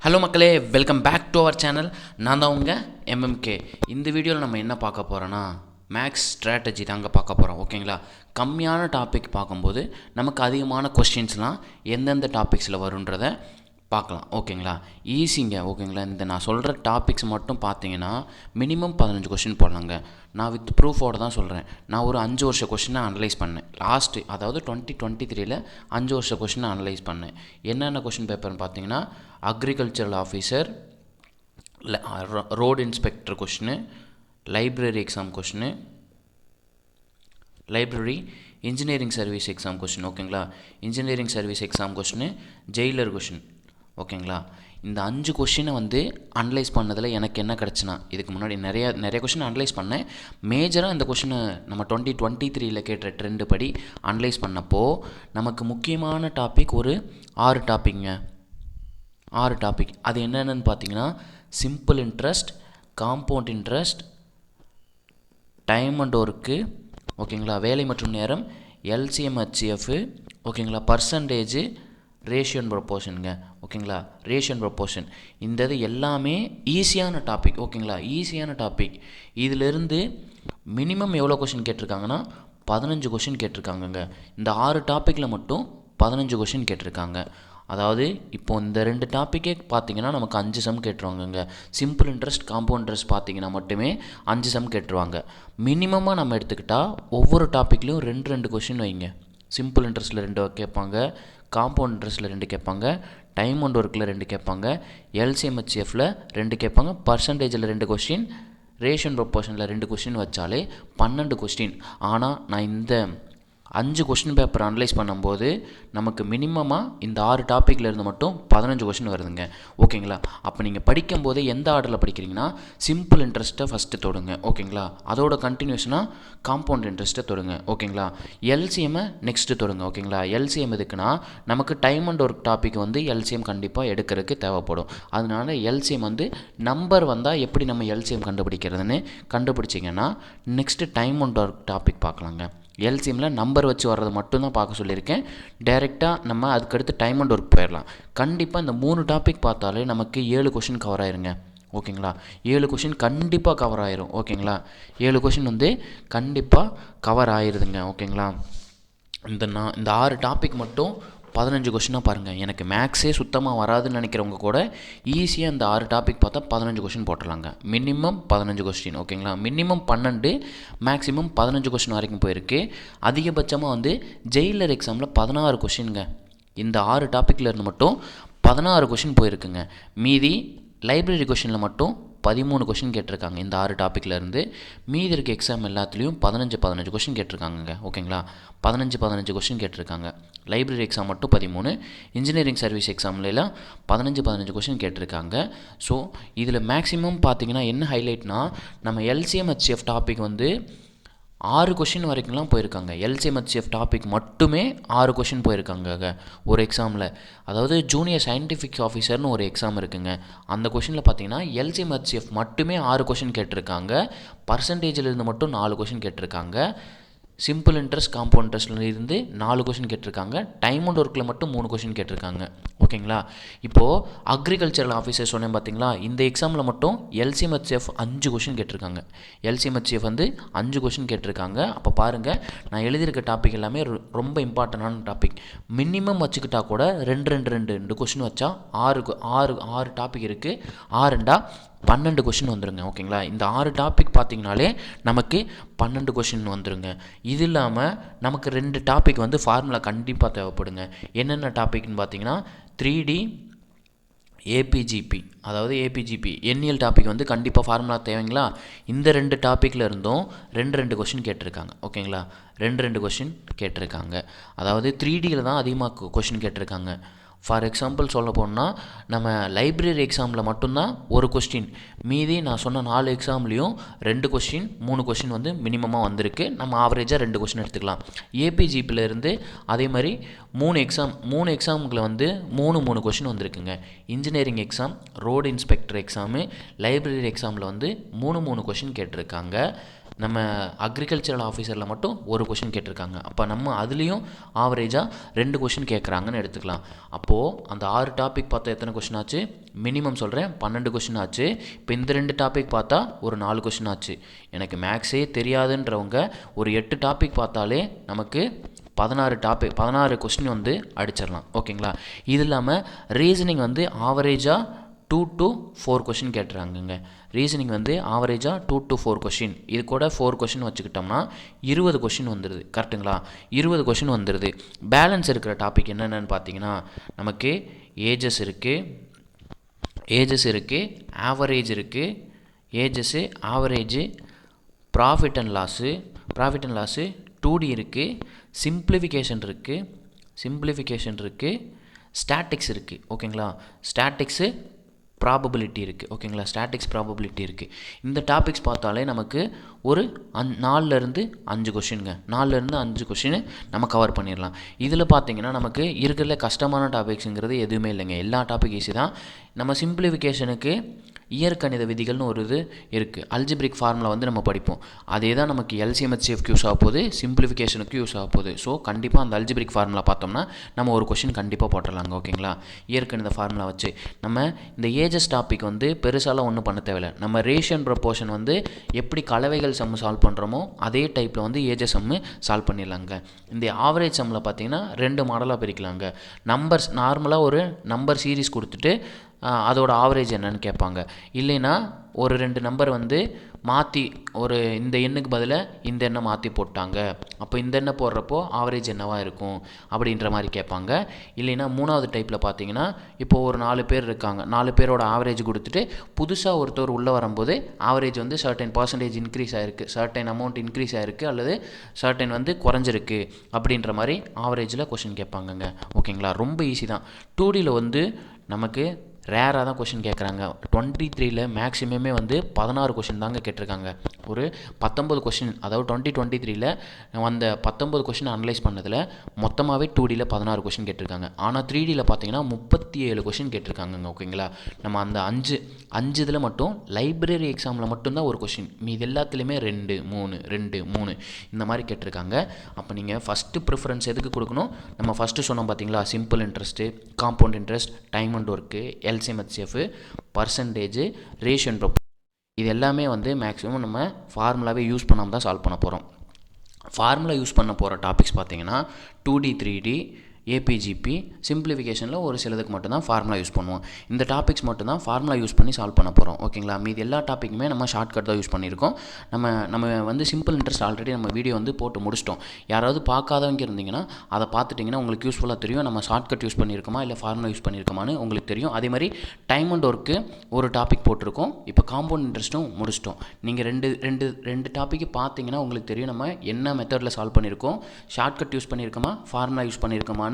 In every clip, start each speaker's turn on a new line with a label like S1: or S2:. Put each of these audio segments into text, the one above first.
S1: Hello மக்களே, welcome back to our channel. நான் தான் உங்கள் எம்எம்கே. இந்த வீடியோவில் நம்ம என்ன பார்க்க போகிறோன்னா மேக்ஸ் ஸ்ட்ராட்டஜி தாங்க பார்க்க போகிறோம். ஓகேங்களா, கம்மியான டாபிக் பார்க்கும்போது நமக்கு அதிகமான கொஸ்டின்ஸ்லாம் எந்தெந்த டாபிக்ஸில் வருன்றதை பார்க்கலாம். ஓகேங்களா, ஈஸிங்க. ஓகேங்களா, இந்த நான் சொல்கிற டாபிக்ஸ் மட்டும் பார்த்தீங்கன்னா மினிமம் 15 கொஸ்டின் போடலாங்க. நான் வித் ப்ரூஃபோடு தான் சொல்கிறேன். நான் ஒரு 5 வருஷ கொஸ்டினை அனலைஸ் பண்ணேன் அதாவது 2023 5 வருஷ கொஸ்டினை அனலைஸ் பண்ணேன். என்னென்ன கொஸ்டின் பேப்பர்னு பார்த்தீங்கன்னா agricultural officer, road inspector question, library exam question, library engineering service exam question. ஓகேங்களா, engineering service exam question, jailer question. ஓகேங்களா, இந்த 5 கொஸ்டினை அனலைஸ் பண்ணதில் எனக்கு என்ன கிடச்சுன்னா, இதுக்கு முன்னாடி நிறைய கொஸ்டின் அனலைஸ் பண்ணேன். மேஜராக இந்த கொஸ்டினை நம்ம 2023 கேட்ட ட்ரெண்டு படி அனலைஸ் பண்ணப்போ நமக்கு முக்கியமான டாபிக் ஒரு 6 டாபிக். அது என்னென்னு பார்த்தீங்கன்னா simple interest, compound interest, time and work, ஓகேங்களா, வேலை மற்றும் நேரம், எல்சிஎம் ஹெச்எஃப், ஓகேங்களா, பர்சன்டேஜ், ரேஷியோ அண்ட் ப்ரொப்போர்ஷனுங்க. ஓகேங்களா, ரேஷியோ அண்ட் ப்ரொப்போர்ஷன். இந்த இது எல்லாமே ஈஸியான டாபிக். ஓகேங்களா, ஈஸியான டாபிக். இதிலிருந்து மினிமம் எவ்வளோ கொஷின் கேட்டிருக்காங்கன்னா 15 கொஷின் கேட்டிருக்காங்கங்க. இந்த 6 டாப்பிக்கில் மட்டும் 15 கொஷின் கேட்டிருக்காங்க. அதாவது இப்போ இந்த 2 டாப்பிக்கே பார்த்தீங்கன்னா நமக்கு 5 சம் கேட்டுருவாங்கங்க. சிம்பிள் இன்ட்ரெஸ்ட், காம்பவுண்ட் இன்ட்ரெஸ்ட் பார்த்தீங்கன்னா மட்டுமே 5 சம் கேட்டுருவாங்க. மினிமமாக நம்ம எடுத்துக்கிட்டால் ஒவ்வொரு டாப்பிக்லேயும் 2 கொஷின் வைங்க. சிம்பிள் இன்ட்ரெஸ்ட்டில் 2 கேட்பாங்க, காம்பவுண்ட் இன்ட்ரெஸ்ட்டில் 2 கேட்பாங்க, டைம் அண்ட் ஒர்க்கில் 2 கேட்பாங்க, எல்சிஎம்ஹெச்எஃப்பில் 2 கேட்பாங்க, பர்சன்டேஜில் 2 கொஸ்டின், ரேஷியோ அண்ட் ப்ரொப்போர்ஷனில் 2 கொஸ்டின் வச்சாலே 12 கொஸ்டின். ஆனால் நான் இந்த 5 கொஸ்டின் பேப்பர் அனலைஸ் பண்ணும்போது நமக்கு மினிமமாக இந்த 6 டாப்பிக்கில் இருந்து மட்டும் 15 கொஸ்டின் வருதுங்க. ஓகேங்களா, அப்போ நீங்கள் படிக்கும்போது எந்த ஆர்டரில் படிக்கிறீங்கன்னா சிம்பிள் இன்ட்ரெஸ்ட்டை ஃபஸ்ட்டு தொடுங்க. ஓகேங்களா, அதோட கண்டினியூஷனாக காம்பவுண்ட் இன்ட்ரெஸ்ட்டை தொடுங்க. ஓகேங்களா, எல்சிஎம்மை நெக்ஸ்ட்டு தொடுங்க. ஓகேங்களா, எல்சிஎம் எதுக்குன்னா நமக்கு time and work topic LCM கண்டிப்பாக எடுக்கிறதுக்கு தேவைப்படும். அதனால எல்சிஎம் நம்பர் வந்தால் எப்படி நம்ம எல்சிஎம் கண்டுபிடிக்கிறதுன்னு கண்டுபிடிச்சிங்கன்னா next time and work topic பார்க்கலாங்க. எல்சிஎம்மில் நம்பர் வச்சு வர்றது மட்டும்தான் பார்க்க சொல்லியிருக்கேன். டைரெக்டாக நம்ம அதுக்கடுத்து டைம் அண்ட் ஒர்க் போயிடலாம். கண்டிப்பாக இந்த 3 டாபிக் பார்த்தாலே நமக்கு 7 கொஷின் கவர் ஆயிருங்க. ஓகேங்களா, 7 கொஷின் கண்டிப்பாக கவர் ஆயிரும். ஓகேங்களா, 7 கொஷின் கண்டிப்பாக கவர் ஆயிருதுங்க. ஓகேங்களா, இந்த 6 டாபிக் மட்டும் 15 கொஷினாக பாருங்கள். எனக்கு மேக்ஸே சுத்தமாக வராதுன்னு நினைக்கிறவங்க கூட ஈஸியாக இந்த 6 டாபிக் பார்த்தா 15 கொஷின் போட்டுடலாங்க. Minimum 15 question. ஓகேங்களா, மினிமம் 12, மேக்ஸிமம் 15 கொஷின் வரைக்கும் போயிருக்கு. அதிகபட்சமாக ஜெயிலர் எக்ஸாமில் 16 கொஷினுங்க. இந்த 6 டாப்பிக்கில் இருந்து மட்டும் 16 கொஷின் போயிருக்குங்க. மீதி லைப்ரரி கொஷினில் மட்டும் 13 கொஷின் கேட்டிருக்காங்க. இந்த 6 டாப்பிக்கில் இருந்து மீதி இருக்க எக்ஸாம் எல்லாத்துலேயும் 15 கொஷின் கேட்டிருக்காங்க. ஓகேங்களா, 15 கொஷின் கேட்டிருக்காங்க. லைப்ரரி எக்ஸாம் மட்டும் 13, இன்ஜினியரிங் சர்வீஸ் எக்ஸாம்லாம் 15 கொஷின் கேட்டிருக்காங்க. ஸோ இதில் மேக்ஸிமம் பார்த்தீங்கன்னா என்ன ஹைலைட்னா நம்ம எல்சிஎம் ஹெச்எஃப் டாபிக் 6 கொஷின் வரைக்கும்லாம் போயிருக்காங்க. எல்சிஎம்ஹெச்எஃப் டாபிக் மட்டுமே 6 கொஷின் போயிருக்காங்க ஒரு எக்ஸாமில். அதாவது ஜூனியர் சயின்டிஃபிக் ஆஃபீஸர்னு ஒரு எக்ஸாம் இருக்குங்க. அந்த கொஷினில் பார்த்தீங்கன்னா எல்சிஎம்ஹெச்எஃப் மட்டுமே 6 கொஷின் கேட்டிருக்காங்க. பர்சன்டேஜில் இருந்து மட்டும் 4 கொஷின் கேட்டிருக்காங்க. சிம்பிள் இன்ட்ரெஸ்ட், காம்பவுண்ட் இன்ட்ரெஸ்ட்டில் இருந்து 4 கொஷின் கேட்டிருக்காங்க. டைம் அண்ட் ஒர்க்கில் மட்டும் 3 கொஷின் கேட்டிருக்காங்க. ஓகேங்களா, இப்போது அக்ரிகல்ச்சரல் ஆஃபீஸர் சொன்னேன் பார்த்தீங்களா, இந்த எக்ஸாமில் மட்டும் எல்சிஎம்ஹெச்எஃப் 5 கொஷின் கேட்டிருக்காங்க. எல்சிஎம்ஹெச்எஃப் 5 கொஷின் கேட்டிருக்காங்க. அப்போ பாருங்கள், நான் எழுதியிருக்க டாபிக் எல்லாமே ரொம்ப இம்பார்ட்டண்டான டாபிக். மினிமம் வச்சுக்கிட்டா கூட 2 கொஷின் வச்சா 6 டாபிக் இருக்குது. 6 12 கொஷின் வந்துடுங்க. ஓகேங்களா, இந்த 6 டாபிக் பார்த்திங்கனாலே நமக்கு 12 கொஷின் வந்துடுங்க. இது இல்லாமல் நமக்கு 2 டாபிக் ஃபார்முலா கண்டிப்பாக தேவைப்படுங்க. என்னென்ன டாபிக்னு பார்த்தீங்கன்னா 3D ஏபிஜிபி, அதாவது ஏபிஜிபி எண்ணியல் டாபிக் கண்டிப்பாக ஃபார்முலா தேவைங்களா. இந்த 2 டாப்பிக்கில் இருந்தும் 2 கொஷின் கேட்டிருக்காங்க. ஓகேங்களா, 2 கொஷின் கேட்டிருக்காங்க. அதாவது 3Dயில் தான் அதிகமாக கொஷின் கேட்டிருக்காங்க. ஃபார் எக்ஸாம்பிள் சொல்ல போனால் நம்ம லைப்ரரி எக்ஸாமில் மட்டும்தான் 1 கொஸ்டின், மீதி நான் சொன்ன 4 எக்ஸாம்லேயும் 2 கொஸ்டின் 3 கொஸ்டின் மினிமமாக வந்திருக்கு. நம்ம ஆவரேஜாக 2 கொஸ்டின் எடுத்துக்கலாம். ஏபிஜிபியில் இருந்து அதே மாதிரி 3 எக்ஸாமுக்குள்ள 3 கொஸ்டின் வந்திருக்குங்க. Engineering exam, road inspector exam, library எக்ஸாமில் 3 கொஸ்டின் கேட்டிருக்காங்க. நம்ம அக்ரிகல்ச்சரல் ஆஃபீஸரில் மட்டும் ஒரு கொஷின் கேட்டிருக்காங்க. அப்போ நம்ம அதுலேயும் ஆவரேஜாக 2 கொஷின் கேட்குறாங்கன்னு எடுத்துக்கலாம். அப்போது அந்த 6 டாபிக் பார்த்தா எத்தனை கொஷின் ஆச்சு? மினிமம் சொல்கிறேன் 12 கொஷின் ஆச்சு. இப்போ இந்த 2 டாபிக் பார்த்தா ஒரு 4 கொஷின் ஆச்சு. எனக்கு மேக்ஸே தெரியாதுன்றவங்க ஒரு 8 டாபிக் பார்த்தாலே நமக்கு 16 கொஸ்டின் வந்து அடிச்சிடலாம். ஓகேங்களா? இது இல்லாமல் ரீசனிங் வந்து ஆவரேஜாக 2 to 4 கொஷின் கேட்டுறாங்கங்க. ரீசனிங் வந்து ஆவரேஜாக 2 to 4 கொஷின். இது கூட 4 கொஷின் வச்சுக்கிட்டோம்னா 20 கொஷின் வந்துடுது. கரெக்டுங்களா? 20 கொஷின் வந்துடுது. பேலன்ஸ் இருக்கிற டாபிக் என்னென்னு பார்த்தீங்கன்னா நமக்கு ஏஜஸ் இருக்குது, ஆவரேஜ் இருக்குது, ஏஜஸ்ஸு, average, profit and loss 2D இருக்குது, சிம்பிளிஃபிகேஷன் இருக்குது, ஸ்டாட்டிக்ஸ் இருக்குது. ஓகேங்களா? ஸ்டாட்டிக்ஸு ப்ராபபிலிட்டி இருக்குது. ஓகேங்களா? ஸ்டாட்டிக்ஸ் ப்ராபபிலிட்டி இருக்குது. இந்த டாபிக்ஸ் பார்த்தாலே நமக்கு ஒரு 4லேருந்து 5 கொஷினுங்க. 4லேருந்து 5 கொஷின் நம்ம கவர் பண்ணிடலாம். இதில் பார்த்தீங்கன்னா நமக்கு இருக்கிறதுல கஷ்டமான டாபிக்ஸுங்கிறது எதுவுமே இல்லைங்க. எல்லா டாபிக் ஈஸி தான். நம்ம சிம்பிளிஃபிகேஷனுக்கு இயற்கணித விதிகள்னு ஒரு இது இருக்குது. அல்ஜிப்ரிக் ஃபார்முலா வந்து நம்ம படிப்போம். அதே தான் நமக்கு LCM-HCFக்கு யூஸ் ஆக போகுது, சிம்பிளிஃபிகேஷனுக்கு யூஸ் ஆக போகுது. ஸோ கண்டிப்பாக அந்த அல்ஜிப்ரிக் ஃபார்முலா பார்த்தோம்னா நம்ம ஒரு கொஷின் கண்டிப்பாக போட்டுடலாங்க. ஓகேங்களா? இயற்கணித ஃபார்முலா வச்சு நம்ம இந்த ஏஜஸ் டாபிக் வந்து பெருசாலாம் ஒன்றும் பண்ண தேவையில்லை. நம்ம ரேஷியன் ப்ரொபோர்ஷன் வந்து எப்படி கலவைகள் சம்மு சால்வ் பண்ணுறோமோ அதே டைப்பில் வந்து ஏஜஸ் சம்மு சால்வ் பண்ணிடலாங்க. இந்த ஆவரேஜ் சம்மில் பார்த்தீங்கன்னா 2 மாடலாக பிரிக்கலாங்க. நம்பர்ஸ் நார்மலாக ஒரு நம்பர் சீரீஸ் கொடுத்துட்டு அதோட ஆவரேஜ் என்னன்னு கேட்பாங்க. இல்லைன்னா ஒரு 2 நம்பர் வந்து மாற்றி ஒரு இந்த எண்ணுக்கு பதிலாக இந்த எண்ணை மாற்றி போட்டாங்க, அப்போ இந்த எண்ணை போடுறப்போ ஆவரேஜ் என்னவாக இருக்கும் அப்படின்ற மாதிரி கேட்பாங்க. இல்லைன்னா 3வது டைப்பில் பார்த்தீங்கன்னா இப்போது ஒரு 4 பேர் இருக்காங்க, 4 பேரோட ஆவரேஜ் கொடுத்துட்டு புதுசாக ஒருத்தர் உள்ளே வரும்போது ஆவரேஜ் வந்து சர்டைன் % இன்க்ரீஸ் ஆகிருக்கு, சர்டைன் அமௌண்ட் இன்க்ரீஸ் ஆகிருக்கு, அல்லது சர்டைன் வந்து குறைஞ்சிருக்கு அப்படின்ற மாதிரி ஆவரேஜில் கொஷின் கேட்பாங்கங்க. ஓகேங்களா? ரொம்ப ஈஸி தான். 2Dயில் வந்து நமக்கு ரேராக தான் கொஷின் கேட்குறாங்க. 23ல் மேக்ஸிமமே வந்து 16 கொஷின் தாங்க கேட்டிருக்காங்க. ஒரு 19 கொஷின், அதாவது 2023ல் அந்த 19 கொஷின் அனலைஸ் பண்ணதில் மொத்தமாகவே 2Dயில் 16 கொஷின் கேட்டிருக்காங்க. ஆனால் 3Dயில் பார்த்தீங்கன்னா 37 கொஷின் கேட்டிருக்காங்க. ஓகேங்களா? நம்ம அந்த 5 இதில் மட்டும் லைப்ரரி எக்ஸாமில் மட்டும்தான் ஒரு கொஷின், மீது எல்லாத்துலேயுமே 2 3 இந்த மாதிரி கேட்டிருக்காங்க. அப்போ நீங்கள் ஃபஸ்ட்டு ப்ரிஃபரன்ஸ் எதுக்கு கொடுக்கணும்? நம்ம ஃபஸ்ட்டு சொன்னோம் பார்த்தீங்களா, simple interest, compound interest, time and work, LCM-HCF, percentage, ratio and proportion, இது எல்லாமே வந்து மேக்ஸிமம் நம்ம ஃபார்முலாவே யூஸ் பண்ணாமல் தான் சால்வ் பண்ண போகிறோம். ஃபார்முலா யூஸ் பண்ண போகிற டாபிக்ஸ் பார்த்தீங்கன்னா 2D 3D APGP, சிம்பிளிஃபிகேஷனில் ஒரு சிலதுக்கு மட்டும்தான் ஃபார்முலா யூஸ் பண்ணுவோம். இந்த டாபிக்ஸ் மட்டும்தான் ஃபார்முலா யூஸ் பண்ணி சால்வ் பண்ண போகிறோம். ஓகேங்களா? மீது எல்லா டாப்பிக்குமே நம்ம ஷார்ட்கட் தான் யூஸ் பண்ணியிருக்கோம். நம்ம வந்து சிம்பிள் இன்ட்ரெஸ்ட் ஆல்ரெடி நம்ம வீடியோ வந்து போட்டு முடிச்சிட்டோம். யாராவது பார்க்காதவங்க இருந்தீங்கன்னா அதை பார்த்துட்டிங்கன்னா உங்களுக்கு யூஸ்ஃபுல்லாக தெரியும். நம்ம ஷார்ட்கட் யூஸ் பண்ணியிருக்கோமா இல்லை ஃபார்முலா யூஸ் பண்ணியிருக்கோமான்னு உங்களுக்கு தெரியும். அதே மாதிரி டைம் அண்ட் ஒர்க்கு ஒரு டாபிக் போட்டிருக்கோம். இப்போ காம்பவுண்ட் இன்ட்ரெஸ்ட்டும் முடிச்சிட்டோம். நீங்கள் ரெண்டு டாப்பிக்கு பார்த்தீங்கன்னா உங்களுக்கு தெரியும் நம்ம என்ன மெத்தடில் சால்வ் பண்ணியிருக்கோம், ஷார்ட்கட் யூஸ் பண்ணியிருக்கோமா, ஃபார்முலா யூஸ் பண்ணியிருக்கோமா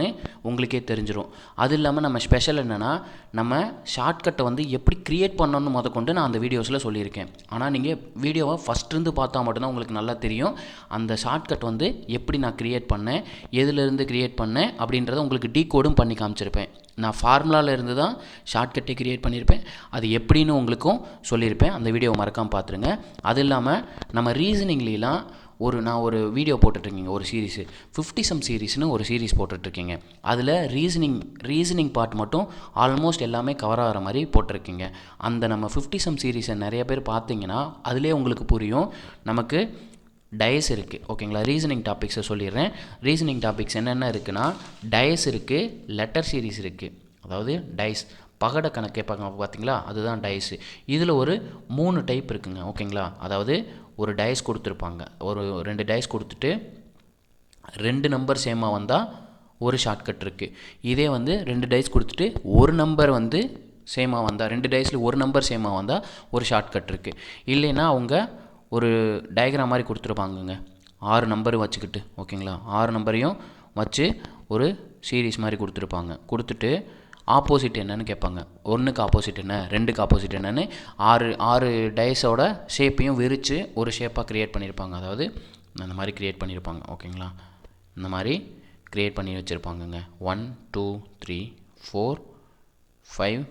S1: உங்களுக்கே தெரிஞ்சிடும். அது இல்லாமல் நம்ம ஸ்பெஷல் என்னென்னா, நம்ம ஷார்ட்கட்டை வந்து எப்படி க்ரியேட் பண்ணணும்னு முதற்கொண்டு நான் அந்த வீடியோஸில் சொல்லியிருக்கேன். ஆனால் நீங்கள் வீடியோவை ஃபஸ்ட்லேருந்து பார்த்தா மட்டும்தான் உங்களுக்கு நல்லா தெரியும் அந்த ஷார்ட்கட் வந்து எப்படி நான் க்ரியேட் பண்ணேன், எதுலேருந்து க்ரியேட் பண்ணேன் அப்படின்றத உங்களுக்கு டீகோடும் பண்ணி காமிச்சிருப்பேன். நான் ஃபார்முலாவில் இருந்து தான் ஷார்ட்கட்டை க்ரியேட் பண்ணியிருப்பேன். அது எப்படின்னு உங்களுக்கும் சொல்லியிருப்பேன். அந்த வீடியோவை மறக்காமல் பார்த்துருங்க. அது இல்லாமல் நம்ம ரீசனிங்லாம் நான் ஒரு வீடியோ போட்டுட்ருக்கீங்க, ஒரு சீரீஸு 50 சம் சீரீஸ்னு ஒரு சீரீஸ் போட்டுட்ருக்கீங்க. அதில் ரீசனிங் பார்ட் மட்டும் ஆல்மோஸ்ட் எல்லாமே கவர் ஆகிற மாதிரி போட்டிருக்கீங்க. அந்த நம்ம 50 சம் சீரீஸை நிறைய பேர் பார்த்தீங்கன்னா அதிலே உங்களுக்கு புரியும் நமக்கு டயஸ் இருக்குது. ஓகேங்களா? ரீசனிங் டாபிக்ஸை சொல்லிடுறேன். ரீசனிங் டாபிக்ஸ் என்னென்ன இருக்குன்னா, டயஸ் இருக்குது, லெட்டர் சீரீஸ் இருக்குது. அதாவது டைஸ் பகட கணக்கு கேட்பாங்க பார்த்தீங்களா, அதுதான் டைஸு. இதில் ஒரு 3 டைப் இருக்குங்க. ஓகேங்களா? அதாவது ஒரு டைஸ் கொடுத்துருப்பாங்க, ஒரு 2 டைஸ் கொடுத்துட்டு 2 நம்பர் சேமாக வந்தால் ஒரு ஷார்ட்கட் இருக்குது. இதே வந்து 2 டைஸ் கொடுத்துட்டு ஒரு நம்பர் வந்து சேமாக வந்தால், 2 டைஸில் ஒரு நம்பர் சேமாக வந்தால் ஒரு ஷார்ட்கட் இருக்குது. இல்லைன்னா அவங்க ஒரு டயக்ராம் மாதிரி கொடுத்துருப்பாங்கங்க, 6 நம்பர் வச்சுக்கிட்டு. ஓகேங்களா? 6 நம்பரையும் வச்சு ஒரு சீரீஸ் மாதிரி கொடுத்துருப்பாங்க. கொடுத்துட்டு ஆப்போசிட் என்னன்னு கேட்பாங்க. 1க்கு ஆப்போசிட் என்ன, 2க்கு ஆப்போசிட் என்னன்னு 6 டைஸோட ஷேப்பையும் விரித்து ஒரு ஷேப்பாக க்ரியேட் பண்ணியிருப்பாங்க. அதாவது அந்த மாதிரி க்ரியேட் பண்ணியிருப்பாங்க. ஓகேங்களா? இந்த மாதிரி க்ரியேட் பண்ணி வச்சுருப்பாங்கங்க. 1 2 3 4 5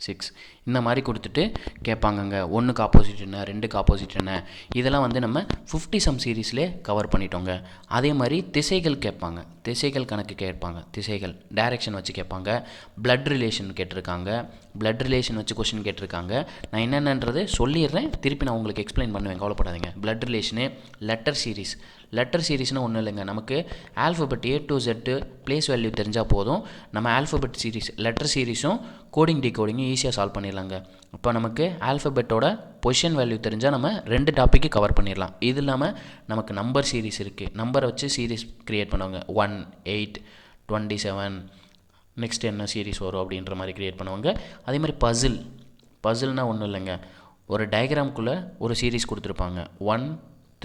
S1: 6 இந்த மாதிரி கொடுத்துட்டு கேட்பாங்கங்க. 1க்கு ஆப்போசிட் என்ன, 2க்கு ஆப்போசிட் என்ன, இதெல்லாம் வந்து நம்ம 50 சம் சீரீஸ்லேயே கவர் பண்ணிட்டோங்க. அதே மாதிரி திசைகள் கேட்பாங்க, திசைகள் கணக்கு கேட்பாங்க, திசைகள் டைரெக்ஷன் வச்சு கேட்பாங்க. பிளட் ரிலேஷன் கேட்டிருக்காங்க, பிளட் ரிலேஷன் வச்சு கொஷின் கேட்டிருக்காங்க. நான் என்னென்னன்றது சொல்லிடுறேன், திருப்பி நான் உங்களுக்கு எக்ஸ்பிளைன் பண்ணுவேன், கவலைப்படாதீங்க. Blood relation, letter series. Letter சீரீஸ்னால் ஒன்றும் இல்லைங்க, நமக்கு alphabet A to Z place value தெரிஞ்சால் போதும். நம்ம ஆல்ஃபபெட் சீரீஸ் லெட்டர் சீரீஸும் கோடிங் டிகோடிங்கும் ஈஸியாக சால்வ் பண்ணிடலாங்க. இப்போ நமக்கு ஆல்ஃபபெட்டோட பொசிஷன் வேல்யூ தெரிஞ்சால் நம்ம 2 டாப்பிக்கு கவர் பண்ணிடலாம். இது இல்லாமல் நமக்கு நம்பர் சீரீஸ் இருக்குது, நம்பரை வச்சு சீரீஸ் க்ரியேட் பண்ணுவாங்க. 1, 8, 27, நெக்ஸ்ட் என்ன சீரீஸ் வரும் அப்படின்ற மாதிரி க்ரியேட் பண்ணுவாங்க. அதே மாதிரி பசில்னால் ஒன்றும் இல்லைங்க, ஒரு டயக்ராம்குள்ளே ஒரு சீரீஸ் கொடுத்துருப்பாங்க. 1,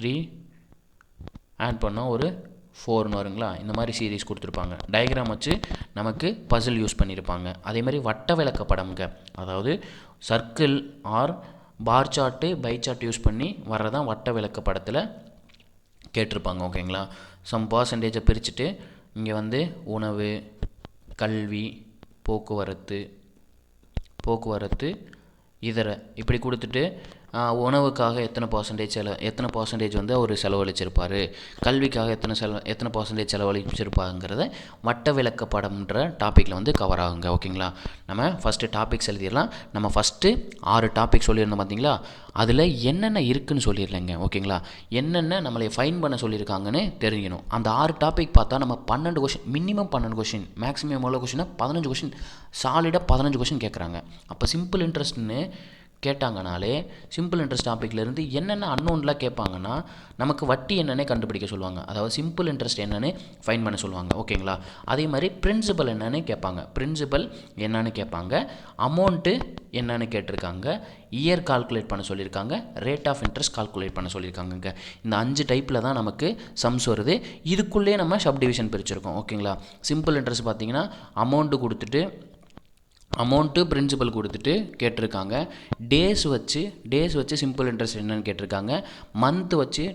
S1: 3 ஆட் பண்ணால் ஒரு 4ன்னு வருங்களா, இந்த மாதிரி சீரீஸ் கொடுத்துருப்பாங்க. டயக்ராம் வச்சு நமக்கு பசில் யூஸ் பண்ணியிருப்பாங்க. அதே மாதிரி வட்ட விளக்க படம்ங்க, அதாவது சர்க்கிள் ஆர் பார் சார்ட்டு பை சார்ட் யூஸ் பண்ணி வர்றதான் வட்ட விளக்க படத்தில் கேட்டிருப்பாங்க. ஓகேங்களா, சம் பர்சன்டேஜை பிரிச்சுட்டு இங்கே வந்து உணவு, கல்வி, போக்குவரத்து இதர இப்படி கொடுத்துட்டு உணவுக்காக எத்தனை பர்சன்டேஜ் வந்து அவர் செலவழிச்சிருப்பார், கல்விக்காக எத்தனை பர்சன்டேஜ் செலவழிச்சிருப்பாங்கிறத வட்ட விளக்க படம்ன்ற டாப்பிக்கில் வந்து கவர் ஆகுங்க. ஓகேங்களா, நம்ம ஃபஸ்ட்டு டாபிக்ஸ் எழுதிடலாம். நம்ம ஃபஸ்ட்டு 6 டாபிக் சொல்லியிருந்தோம் பார்த்தீங்களா, அதில் என்னென்ன இருக்குதுன்னு சொல்லிடலைங்க. ஓகேங்களா, என்னென்ன நம்மளை ஃபைன் பண்ண சொல்லியிருக்காங்கன்னு தெரிஞ்சிக்கணும். அந்த 6 டாபிக் பார்த்தா நம்ம 12 கொஷின், மினிமம் 12 கொஷின், மேக்ஸிமம் எவ்வளோ கொஷின்னா 15 கொஷின், சாலிடாக 15 கொஷின் கேட்குறாங்க. அப்போ சிம்பிள் இன்ட்ரெஸ்ட்னு கேட்டாங்கனாலே சிம்பிள் இன்ட்ரெஸ்ட் டாப்பிக்லேருந்து என்னென்ன அன்னோன்லாம் கேட்பாங்கன்னா நமக்கு வட்டி என்னென்னே கண்டுபிடிக்க சொல்லுவாங்க, அதாவது சிம்பிள் இன்ட்ரெஸ்ட் என்னென்னு ஃபைன் பண்ண சொல்லுவாங்க. ஓகேங்களா, அதே மாதிரி பிரின்சிபல் என்னென்னு கேட்பாங்க, பிரின்சிபல் என்னென்னு கேட்பாங்க, அமௌண்ட்டு என்னென்னு கேட்டிருக்காங்க, இயர் கால்குலேட் பண்ண சொல்லியிருக்காங்க, ரேட் ஆஃப் இன்ட்ரெஸ்ட் கால்குலேட் பண்ண சொல்லியிருக்காங்க. இந்த 5 டைப்பில் தான் நமக்கு சம்ஸ் வருது. இதுக்குள்ளே நம்ம சப் டிவிஷன் பிரிச்சிருக்கோம். ஓகேங்களா, சிம்பிள் இன்ட்ரெஸ்ட் பார்த்திங்கன்னா அமௌண்ட்டு பிரின்சிபல் கொடுத்துட்டு கேட்டிருக்காங்க. டேஸ் வச்சு சிம்பிள் இன்ட்ரெஸ்ட் என்னன்னு கேட்டிருக்காங்க. மந்த் வச்சு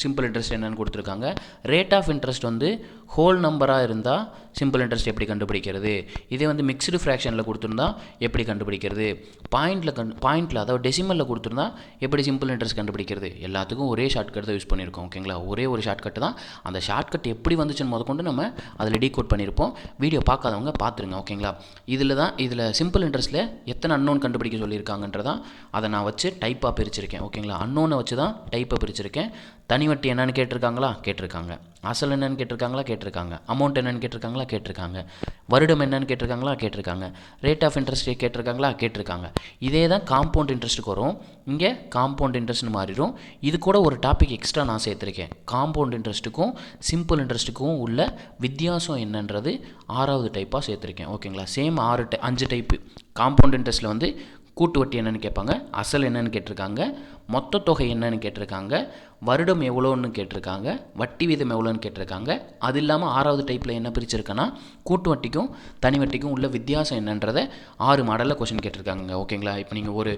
S1: சிம்பிள் இன்ட்ரெஸ்ட் என்னென்னு கொடுத்துருக்காங்க. ரேட் ஆஃப் இன்ட்ரெஸ்ட் வந்து ஹோல் நம்பராக இருந்தால் சிம்பிள் இன்ட்ரெஸ்ட் எப்படி கண்டுபிடிக்கிறது, இதே வந்து மிக்ஸ்டு ஃப்ராக்ஷனில் கொடுத்துருந்தா எப்படி கண்டுபிடிக்கிறது, பாயிண்டில் அதாவது டெசிமலில் கொடுத்துருந்தா எப்படி சிம்பிள் இன்ட்ரெஸ்ட் கண்டுபிடிக்கிறது, எல்லாத்துக்கும் ஒரே ஷார்ட்கட் தான் யூஸ் பண்ணியிருக்கோம். ஓகேங்களா, ஒரே ஒரு ஷார்ட்கட் தான். அந்த ஷார்ட்கட் எப்படி வந்துச்சுன்னு முதற்கொண்டு நம்ம அதில் டீகோட் பண்ணியிருப்போம். வீடியோ பார்க்காதவங்க பார்த்துருங்க. ஓகேங்களா, இதில் சிம்பிள் இன்ட்ரெஸ்ட்டில் எத்தனை அன்னோன் கண்டுபிடிக்க சொல்லியிருக்காங்கன்றதான் அதை நான் வச்சு டைப்பாக பிரிச்சிருக்கேன். ஓகேங்களா, அன்னோனை வச்சு தான் டைப்பை பிரிச்சிருக்கேன். தனி வட்டி என்னென்னு கேட்டிருக்காங்க, அசல் என்னென்னு கேட்டிருக்காங்க, அமௌண்ட் என்னென்னு கேட்டிருக்காங்க, வருடம் என்னென்னு கேட்டிருக்காங்க, ரேட் ஆஃப் இன்ட்ரெஸ்ட் கேட்டிருக்காங்க. இதே தான் காம்பவுண்ட் இன்ட்ரெஸ்ட்டுக்கு வரும். இங்கே காம்பவுண்ட் இன்ட்ரெஸ்ட்னு மாறிடும். இது கூட ஒரு டாபிக் எக்ஸ்ட்ரா நான் சேர்த்துருக்கேன். காம்பவுண்ட் இன்ட்ரெஸ்ட்டுக்கும் சிம்பிள் இன்ட்ரெஸ்ட்டுக்கும் உள்ள வித்தியாசம் என்னன்றது 6வது டைப்பாக சேர்த்துருக்கேன். ஓகேங்களா, சேம் 5 டைப்பு. காம்பவுண்ட் இன்ட்ரெஸ்ட்டில் வந்து கூட்டு வட்டி என்னென்னு கேட்பாங்க, அசல் என்னென்னு கேட்டிருக்காங்க, மொத்த தொகை என்னென்னு கேட்டிருக்காங்க, வருடம் எவ்வளோன்னு கேட்டிருக்காங்க, வட்டி வீதம் எவ்வளோன்னு கேட்டிருக்காங்க. அது இல்லாமல் 6வது டைப்பில் என்ன பிரிச்சிருக்கேன்னா கூட்டு வட்டிக்கும் தனி வட்டிக்கும் உள்ள வித்தியாசம் என்னன்றதை 6 மாடலில் கொஷின் கேட்டிருக்காங்க. ஓகேங்களா, இப்போ நீங்கள் ஒரு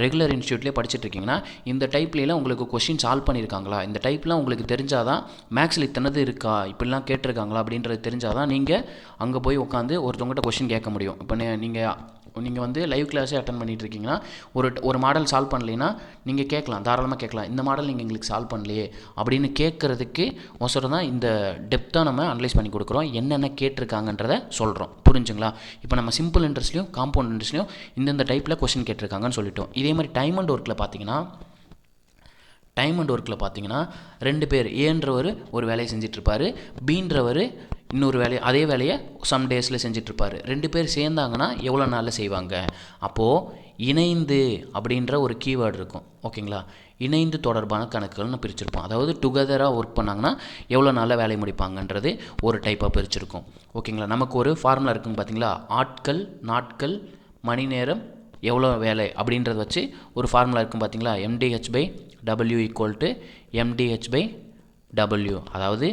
S1: ரெகுலர் இன்ஸ்டியூட்லேயே படிச்சுட்டு இருக்கீங்கன்னா இந்த டைப்லாம் உங்களுக்கு கொஷின் சால்வ் பண்ணியிருக்காங்களா, இந்த டைப்லாம் உங்களுக்கு தெரிஞ்சாதான் மேக்ஸில் இத்தனது இருக்கா, இப்படிலாம் கேட்டிருக்காங்களா அப்படின்றது தெரிஞ்சாதான் நீங்கள் அங்கே போய் உட்காந்து ஒருத்தவங்ககிட்ட கொஷின் கேட்க முடியும். இப்போ நீங்கள் வந்து லைவ் கிளாஸே அட்டன் பண்ணிட்டு இருக்கீங்கன்னா ஒரு மாடல் சால்வ் பண்ணலைன்னா நீங்கள் கேட்கலாம், தாராளமாக கேட்கலாம், இந்த மாடல் நீங்கள் எங்களுக்கு சால்வ் பண்ணலையே அப்படின்னு கேட்குறதுக்கு ஒசரம் தான் இந்த டெப்த்தாக நம்ம அனலைஸ் பண்ணி கொடுக்குறோம், என்னென்ன கேட்டிருக்காங்கன்றதை சொல்கிறோம். புரிஞ்சுங்களா, இப்போ நம்ம சிம்பிள் இன்ட்ரெஸ்ட்லையும் காம்பவுண்ட் இன்ட்ரெஸ்ட்லையும் இந்தந்த டைப்பில் கொஸ்டின் கேட்டிருக்காங்கன்னு சொல்லிட்டோம். இதே மாதிரி டைம் அண்ட் ஒர்க்கில் பார்த்தீங்கன்னா 2 பேர், ஏன்றவர் ஒரு வேலையை செஞ்சிட்ருப்பார், பீன்றவர் இன்னொரு அதே வேலையை சம் டேஸில் செஞ்சிட்ருப்பார். 2 பேர் சேர்ந்தாங்கன்னா எவ்வளோ நாளில் செய்வாங்க. அப்போது இணைந்து அப்படின்ற ஒரு கீவேர்டு இருக்கும். ஓகேங்களா, இணைந்து தொடர்பான கணக்குகள்னு பிரிச்சிருப்போம். அதாவது டுகெதராக ஒர்க் பண்ணாங்கன்னா எவ்வளோ நாளில் வேலை முடிப்பாங்கன்றது ஒரு டைப்பாக பிரிச்சிருக்கும். ஓகேங்களா, நமக்கு ஒரு ஃபார்முலா இருக்குங்க பார்த்தீங்களா, ஆட்கள், நாட்கள், மணி நேரம், எவ்வளோ வேலை அப்படின்றத வச்சு ஒரு ஃபார்முலா இருக்கும் பார்த்தீங்களா, MDH/W = MDH/W. அதாவது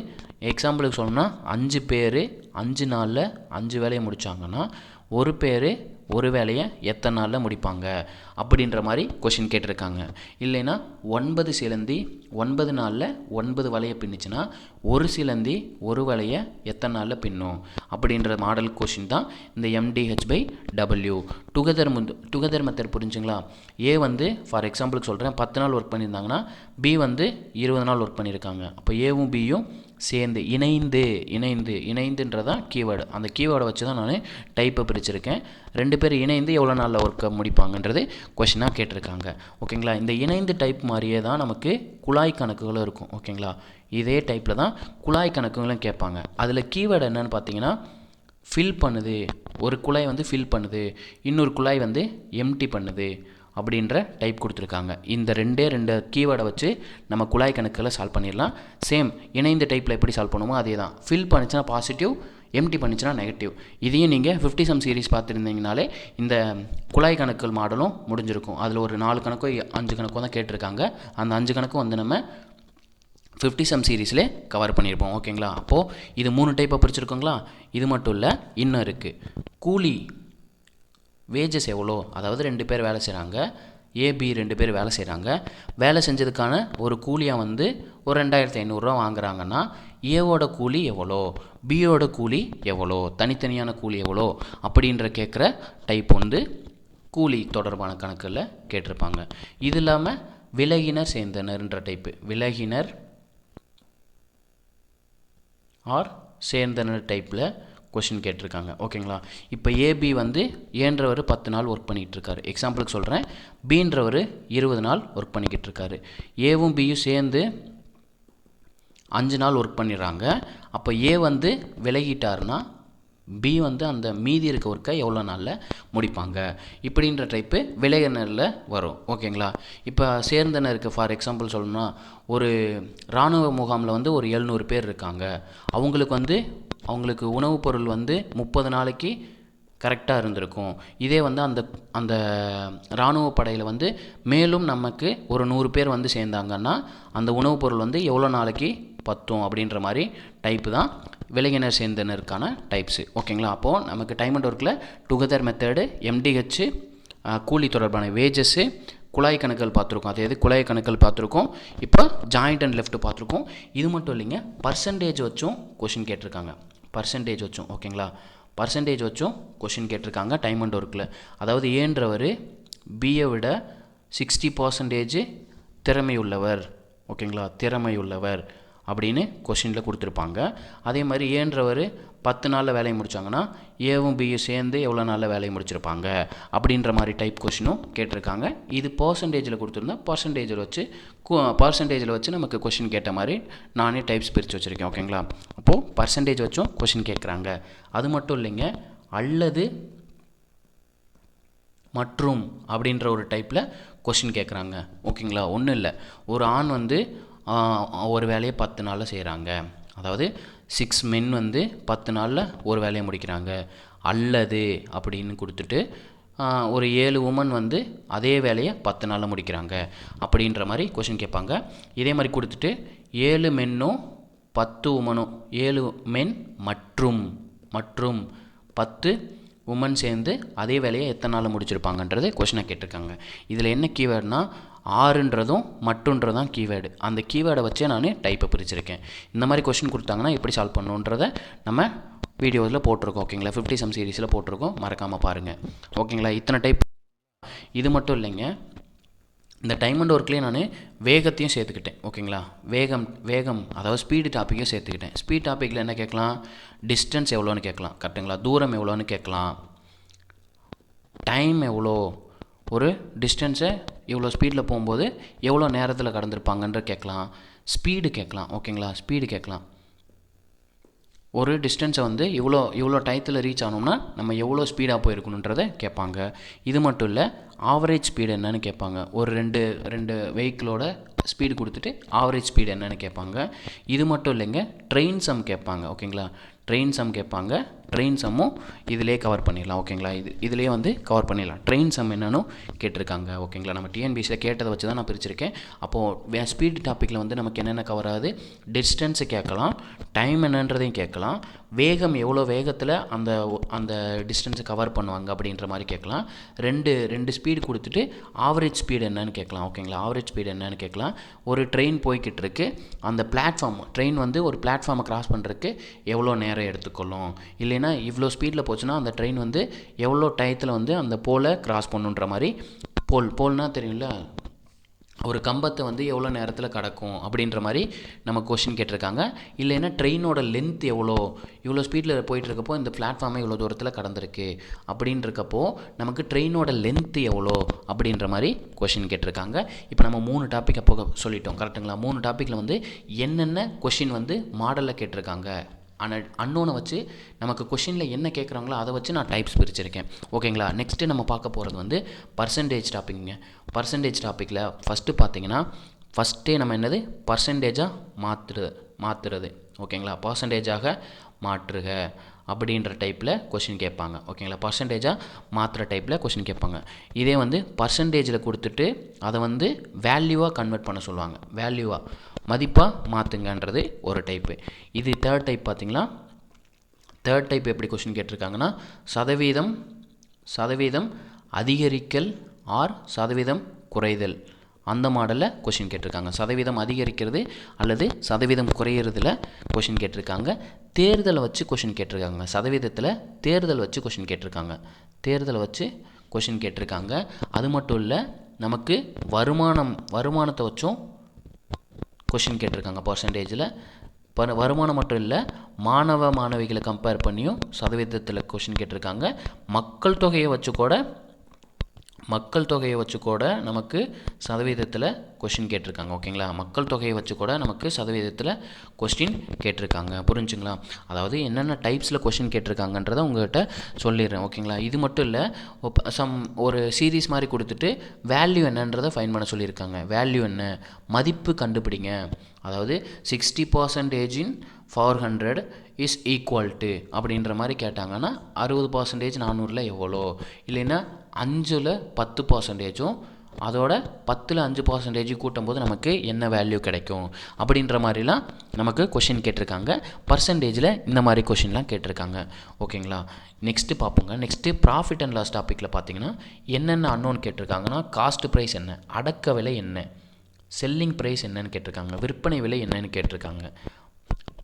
S1: எக்ஸாம்பிளுக்கு சொல்லணும்னா 5 பேர் 5 நாளில் 5 வேலையை முடித்தாங்கன்னா ஒரு பேர் ஒரு வேலையை எத்தனை நாளில் முடிப்பாங்க அப்படின்ற மாதிரி கொஷின் கேட்டிருக்காங்க. இல்லைன்னா 9 சிலந்தி 9 நாளில் 9 வலையை பின்னுச்சுன்னா ஒரு சிலந்தி ஒரு வலையை எத்தனை நாளில் பின்னும் அப்படின்ற மாடல் கொஷின் தான் இந்த MDH/W. டுகெதர் மெத்தட் புரிஞ்சுங்களா? ஏ வந்து ஃபார் எக்ஸாம்பிளுக்கு சொல்கிறேன் 10 நாள் ஒர்க் பண்ணியிருந்தாங்கன்னா பி வந்து 20 நாள் ஒர்க் பண்ணியிருக்காங்க. அப்போ ஏவும் பியும் சேர்ந்து இணைந்துன்றதான் கீவேர்டு. அந்த கீவேர்டை வச்சு தான் நான் டைப்பை பிரிச்சிருக்கேன். 2 பேர் இணைந்து எவ்வளோ நாளில் ஒர்க்கை முடிப்பாங்கன்றது கொஷினாக கேட்டிருக்காங்க. ஓகேங்களா? இந்த இணைந்து டைப் மாதிரியே தான் நமக்கு குழாய் கணக்குகளும் இருக்கும். ஓகேங்களா? இதே டைப்பில் தான் குழாய் கணக்குகளும் கேட்பாங்க. அதில் கீவேர்டு என்னென்னு பார்த்தீங்கன்னா ஃபில் பண்ணுது, ஒரு குழாய் வந்து ஃபில் பண்ணுது, இன்னொரு குழாய் வந்து எம்டி பண்ணுது அப்படின்ற டைப் கொடுத்துருக்காங்க. இந்த ரெண்டு கீவேர்டை வச்சு நம்ம குழாய் கணக்குகளை சால்வ் பண்ணிடலாம். சேம் இணைந்த டைப்பில் எப்படி சால்வ் பண்ணுமோ அதே தான். ஃபில் பண்ணிச்சுன்னா பாசிட்டிவ், எம்டி பண்ணிச்சுன்னா நெகட்டிவ். இதையும் நீங்கள் 50 சம் சீரிஸ் பார்த்துருந்தீங்கனாலே இந்த குழாய் கணக்குகள் மாடலும் முடிஞ்சிருக்கும். அதில் ஒரு 4 கணக்கோ 5 கணக்கோ தான் கேட்டிருக்காங்க. அந்த 5 கணக்கும் வந்து நம்ம 50 சம் சீரீஸ்லேயே கவர் பண்ணியிருப்போம். ஓகேங்களா? அப்போது இது 3 டைப்பாக பிரிச்சுருக்கோங்களா? இது மட்டும் இல்லை, இன்னும் இருக்குது. கூலி வேஜஸ் எவ்வளோ, அதாவது 2 பேர் வேலை செய்கிறாங்க, ஏபி 2 பேர் வேலை செய்கிறாங்க. வேலை செஞ்சதுக்கான ஒரு கூலியாக வந்து ஒரு 2500 வாங்குறாங்கன்னா ஏவோட கூலி எவ்வளோ, பியோட கூலி எவ்வளோ, தனித்தனியான கூலி எவ்வளோ அப்படின்ற கேட்குற டைப் வந்து கூலி தொடர்பான கணக்கில் கேட்டிருப்பாங்க. இது இல்லாமல் விலகினர் சேர்ந்தனர்ன்ற டைப்பு, விலகினர் ஆர் சேர்ந்தனர் டைப்பில் கொஷின் கேட்டிருக்காங்க. ஓகேங்களா? இப்போ ஏபி வந்து ஏன்றவர் 10 நாள் ஒர்க் பண்ணிகிட்டு இருக்காரு. எக்ஸாம்பிளுக்கு சொல்கிறேன், பீன்றவர் 20 நாள் ஒர்க் பண்ணிக்கிட்டு இருக்காரு. ஏவும் பியும் சேர்ந்து 5 நாள் ஒர்க் பண்ணிடுறாங்க. அப்போ ஏ வந்து விலகிட்டாருன்னா பி வந்து அந்த மீதி இருக்க ஒர்க்கை எவ்வளோ நாளில் முடிப்பாங்க இப்படின்ற டைப்பு விலகினரில் வரும். ஓகேங்களா? இப்போ சேர்ந்தனருக்கு ஃபார் எக்ஸாம்பிள் சொல்லணும்னா ஒரு இராணுவ முகாமில் வந்து ஒரு 700 பேர் இருக்காங்க. அவங்களுக்கு உணவுப் பொருள் வந்து 30 நாளைக்கு கரெக்டாக இருந்திருக்கும். இதே வந்து அந்த இராணுவ படையில் வந்து மேலும் நமக்கு ஒரு 100 பேர் வந்து சேர்ந்தாங்கன்னா அந்த உணவுப் பொருள் வந்து எவ்வளோ நாளைக்கு பத்தும் அப்படின்ற மாதிரி டைப்பு தான் விலகினர் சேர்ந்தனருக்கான டைப்ஸு. ஓகேங்களா? அப்போது நமக்கு டைம் அண்ட் ஒர்க்கில் டுகெதர் மெத்தடு, MDH, கூலி தொடர்பான வேஜஸ்ஸு, குழாய் கணக்குகள் பார்த்துருக்கோம். அதே குழாய் கணக்குகள் பார்த்துருக்கோம். இப்போ ஜாயிண்ட் அண்ட் லெஃப்ட் பார்த்துருக்கோம். இது மட்டும் இல்லைங்க, பர்சன்டேஜ் வச்சும் கொஷின் கேட்டிருக்காங்க. பர்சன்டேஜ் வச்சும், ஓகேங்களா, பர்சன்டேஜ் வச்சும் கொஷின் கேட்டிருக்காங்க டைம் அண்ட் ஒர்க்கில். அதாவது ஏன்றவர் பியை விட 60% திறமையுள்ளவர். ஓகேங்களா? திறமையுள்ளவர் அப்படின்னு கொஷினில் கொடுத்துருப்பாங்க. அதே மாதிரி ஏன்றவர் 10 நாளில் வேலையை முடித்தாங்கன்னா ஏவும் பியும் சேர்ந்து எவ்வளோ நாளில் வேலையை முடிச்சிருப்பாங்க அப்படின்ற மாதிரி டைப் கொஷினும் கேட்டிருக்காங்க. இது பர்சன்டேஜில் கொடுத்துருந்தா பர்சன்டேஜில் வச்சு நமக்கு கொஷின் கேட்ட மாதிரி நானே டைப்ஸ் பிரித்து வச்சுருக்கேன். ஓகேங்களா? அப்போது பர்சன்டேஜ் வச்சும் கொஷின் கேட்குறாங்க. அது மட்டும் இல்லைங்க, அல்லது மற்றும் அப்படின்ற ஒரு டைப்பில் கொஷின் கேட்குறாங்க. ஓகேங்களா? ஒன்றும் இல்லை, ஒரு ஆண் வந்து ஒரு வேலையை 10 நாளில் செய்கிறாங்க. அதாவது 6 men வந்து 10 நாளில் ஒரு வேலையை முடிக்கிறாங்க. அல்லது அப்படின்னு கொடுத்துட்டு ஒரு 7 women வந்து அதே வேலையை 10 நாளில் முடிக்கிறாங்க அப்படின்ற மாதிரி கொஷின் கேட்பாங்க. இதே மாதிரி கொடுத்துட்டு 7 menனும் 10 womenனும் 7 men மற்றும் 10 women சேர்ந்து அதே வேலையை எத்தனை நாளில் முடிச்சிருப்பாங்கன்றது கொஷினை கேட்டிருக்காங்க. இதில் என்ன கீவேர்டுனா ஆறுன்றதும் மட்டுன்றதும் கீவேர்டு. அந்த கீவேர்டை வச்சே நான் டைப்பை பிரிச்சிருக்கேன். இந்த மாதிரி கொஷின் கொடுத்தாங்கன்னா எப்படி சால்வ் பண்ணுன்றதை நம்ம வீடியோவில் போட்டிருக்கோம். ஓகேங்களா? 50 சம் சீரீஸில் போட்டிருக்கோம், மறக்காமல் பாருங்கள். ஓகேங்களா? இத்தனை டைப். இது மட்டும் இல்லைங்க, இந்த டைம் அண்ட் ஒர்க்லேயே நான் வேகத்தையும் சேர்த்துக்கிட்டேன். ஓகேங்களா? வேகம் அதாவது ஸ்பீடு டாப்பிக்கையும் சேர்த்துக்கிட்டேன். ஸ்பீட் டாப்பிக்கில் என்ன கேட்கலாம், டிஸ்டன்ஸ் எவ்வளோன்னு கேட்கலாம். கரெக்டுங்களா? தூரம் எவ்வளோன்னு கேட்கலாம். டைம் எவ்வளோ, ஒரு டிஸ்டன்ஸை இவ்வளோ ஸ்பீடில் போகும்போது எவ்வளோ நேரத்தில் கடந்திருப்பாங்கன்ற கேட்கலாம். ஸ்பீடு கேட்கலாம். ஓகேங்களா? ஸ்பீடு கேட்கலாம். ஒரு டிஸ்டன்ஸை வந்து இவ்வளோ டயத்தில் ரீச் ஆனோம்னா நம்ம எவ்வளோ ஸ்பீடாக போயிருக்கணுன்றதை கேட்பாங்க. இது மட்டும் இல்லை, ஆவரேஜ் ஸ்பீடு என்னன்னு கேட்பாங்க. ஒரு ரெண்டு வெஹிக்கிளோட ஸ்பீடு கொடுத்துட்டு ஆவரேஜ் ஸ்பீடு என்னன்னு கேட்பாங்க. இது மட்டும் இல்லைங்க, ட்ரெயின் சம் கேட்பாங்க. ஓகேங்களா? ட்ரெயின் சம் கேட்பாங்க. ட்ரெயின் சம்மும் இதிலே கவர் பண்ணிடலாம். ஓகேங்களா? இதிலே வந்து கவர் பண்ணிடலாம். ட்ரெயின் சம் என்னன்னு கேட்டிருக்காங்க. ஓகேங்களா? நம்ம டிஎன்பிசியில் கேட்டதை வச்சு தான் நான் பிரிச்சிருக்கேன். அப்போது ஸ்பீடு டாப்பிக்கில் வந்து நமக்கு என்னென்ன கவர் ஆகுது, டிஸ்டன்ஸு கேட்கலாம், டைம் என்னன்றதையும் கேட்கலாம், வேகம் எவ்வளோ வேகத்தில் அந்த அந்த டிஸ்டன்ஸை கவர் பண்ணுவாங்க அப்படின்ற மாதிரி கேட்கலாம். ரெண்டு ஸ்பீடு கொடுத்துட்டு ஆவரேஜ் ஸ்பீடு என்னன்னு கேட்கலாம். ஓகேங்களா, ஆவரேஜ் ஸ்பீடு என்னன்னு கேட்கலாம். ஒரு ட்ரெயின் போய்கிட்டு இருக்கு, அந்த ட்ரெயின் வந்து ஒரு பிளாட்ஃபார்மை கிராஸ் பண்ணுறதுக்கு எவ்வளோ நேரம் எடுத்துக்கொள்ளும், இல்லைன்னா இவ்வளோ ஸ்பீடில் போச்சுன்னா அந்த ட்ரெயின் வந்து எவ்வளோ டயத்தில் வந்து அந்த போலை கிராஸ் பண்ணுன்ற மாதிரி. போல்னால் தெரியும்ல, ஒரு கம்பத்தை வந்து எவ்வளோ நேரத்தில் கடக்கும் அப்படின்ற மாதிரி நம்ம கொஷின் கேட்டிருக்காங்க. இல்லைன்னா ட்ரெயினோட லென்த் இவ்வளோ ஸ்பீடில் போயிட்டுருக்கப்போ இந்த பிளாட்ஃபார்மை இவ்வளோ தூரத்தில் கடந்திருக்கு அப்படின்றக்கப்போ நமக்கு ட்ரெயினோட லென்த் எவ்வளோ அப்படின்ற மாதிரி கொஷின் கேட்டிருக்காங்க. இப்போ நம்ம 3 டாப்பிக் அப்போ சொல்லிட்டோம் கரெக்டுங்களா. 3 டாப்பிக்கில் வந்து என்னென்ன கொஷின் வந்து மாடலில் கேட்டிருக்காங்க, அன்னோனை வச்சு நமக்கு கொஷினில் என்ன கேட்குறாங்களோ அதை வச்சு நான் டைப்ஸ் பிரிச்சிருக்கேன். ஓகேங்களா. நெக்ஸ்ட்டு நம்ம பார்க்க போகிறது வந்து பர்சன்டேஜ் டாப்பிக்குங்க. பர்சன்டேஜ் டாப்பிக்கில் ஃபஸ்ட்டு பார்த்தீங்கன்னா நம்ம என்னது பர்சன்டேஜாக மாற்றுறது. ஓகேங்களா, பர்சன்டேஜாக மாற்றுக அப்படின்ற டைப்பில் கொஷின் கேட்பாங்க. ஓகேங்களா, பர்சன்டேஜாக மாற்றுற டைப்பில் கொஷின் கேட்பாங்க. இதே வந்து பர்சன்டேஜில் கொடுத்துட்டு அதை வந்து வேல்யூவாக கன்வெர்ட் பண்ண சொல்லுவாங்க. வேல்யூவாக மதிப்பாக மாற்றுங்கன்றது ஒரு டைப்பு. இது தேர்ட் டைப். பார்த்தீங்களா, தேர்ட் டைப் எப்படி கொஷின் கேட்டிருக்காங்கன்னா சதவீதம் அதிகரிக்கல் ஆர் சதவீதம் குறைதல் அந்த மாடலில் கொஷின் கேட்டிருக்காங்க. சதவீதம் அதிகரிக்கிறது அல்லது சதவீதம் குறையிறதுல கொஷின் கேட்டிருக்காங்க. தேர்தலை வச்சு கொஷின் கேட்டிருக்காங்க. சதவீதத்தில் தேர்தல் வச்சு கொஷின் கேட்டிருக்காங்க. அது மட்டும் இல்லை, நமக்கு வருமானத்தை வச்சும் கொஷின் கேட்டிருக்காங்க. பர்சன்டேஜில் வருமானம் மட்டும் இல்லை, மாணவிகளை கம்பேர் பண்ணியும் சதவீதத்தில் கொஷின் கேட்டிருக்காங்க. மக்கள் தொகையை வச்சு கூட நமக்கு சதவீதத்தில் கொஷின் கேட்டிருக்காங்க. ஓகேங்களா, மக்கள் தொகையை வச்சு கூட நமக்கு சதவீதத்தில் கொஸ்டின் கேட்டிருக்காங்க. புரிஞ்சுங்களா. அதாவது என்னென்ன டைப்ஸில் கொஷின் கேட்டிருக்காங்கன்றதை உங்கள்கிட்ட சொல்லிடுறேன். ஓகேங்களா. இது மட்டும் இல்லை, ஒரு சீரீஸ் மாதிரி கொடுத்துட்டு வேல்யூ என்னன்றதை ஃபைன் பண்ண சொல்லியிருக்காங்க. வேல்யூ என்ன, மதிப்பு கண்டுபிடிங்க. அதாவது 60% இன் 400 இஸ் ஈக்குவல் டு அப்படின்ற மாதிரி கேட்டாங்கன்னா 60% 400 எவ்வளோ, இல்லைன்னா 5ல் 10%, அதோட 10ல் 5% கூட்டும்போது நமக்கு என்ன வேல்யூ கிடைக்கும் அப்படின்ற மாதிரிலாம் நமக்கு கொஷின் கேட்டிருக்காங்க. பர்சன்டேஜில் இந்த மாதிரி கொஷின்லாம் கேட்டிருக்காங்க. ஓகேங்களா. நெக்ஸ்ட்டு பார்ப்போங்க. நெக்ஸ்ட்டு ப்ராஃபிட் அண்ட் லாஸ் டாப்பிக்கில் பார்த்தீங்கன்னா என்னென்ன அன்னோன் கேட்டிருக்காங்கன்னா காஸ்ட் ப்ரைஸ் என்ன, அடக்க விலை என்ன, செல்லிங் ப்ரைஸ் என்னன்னு கேட்டிருக்காங்க, விற்பனை விலை என்னன்னு கேட்டிருக்காங்க,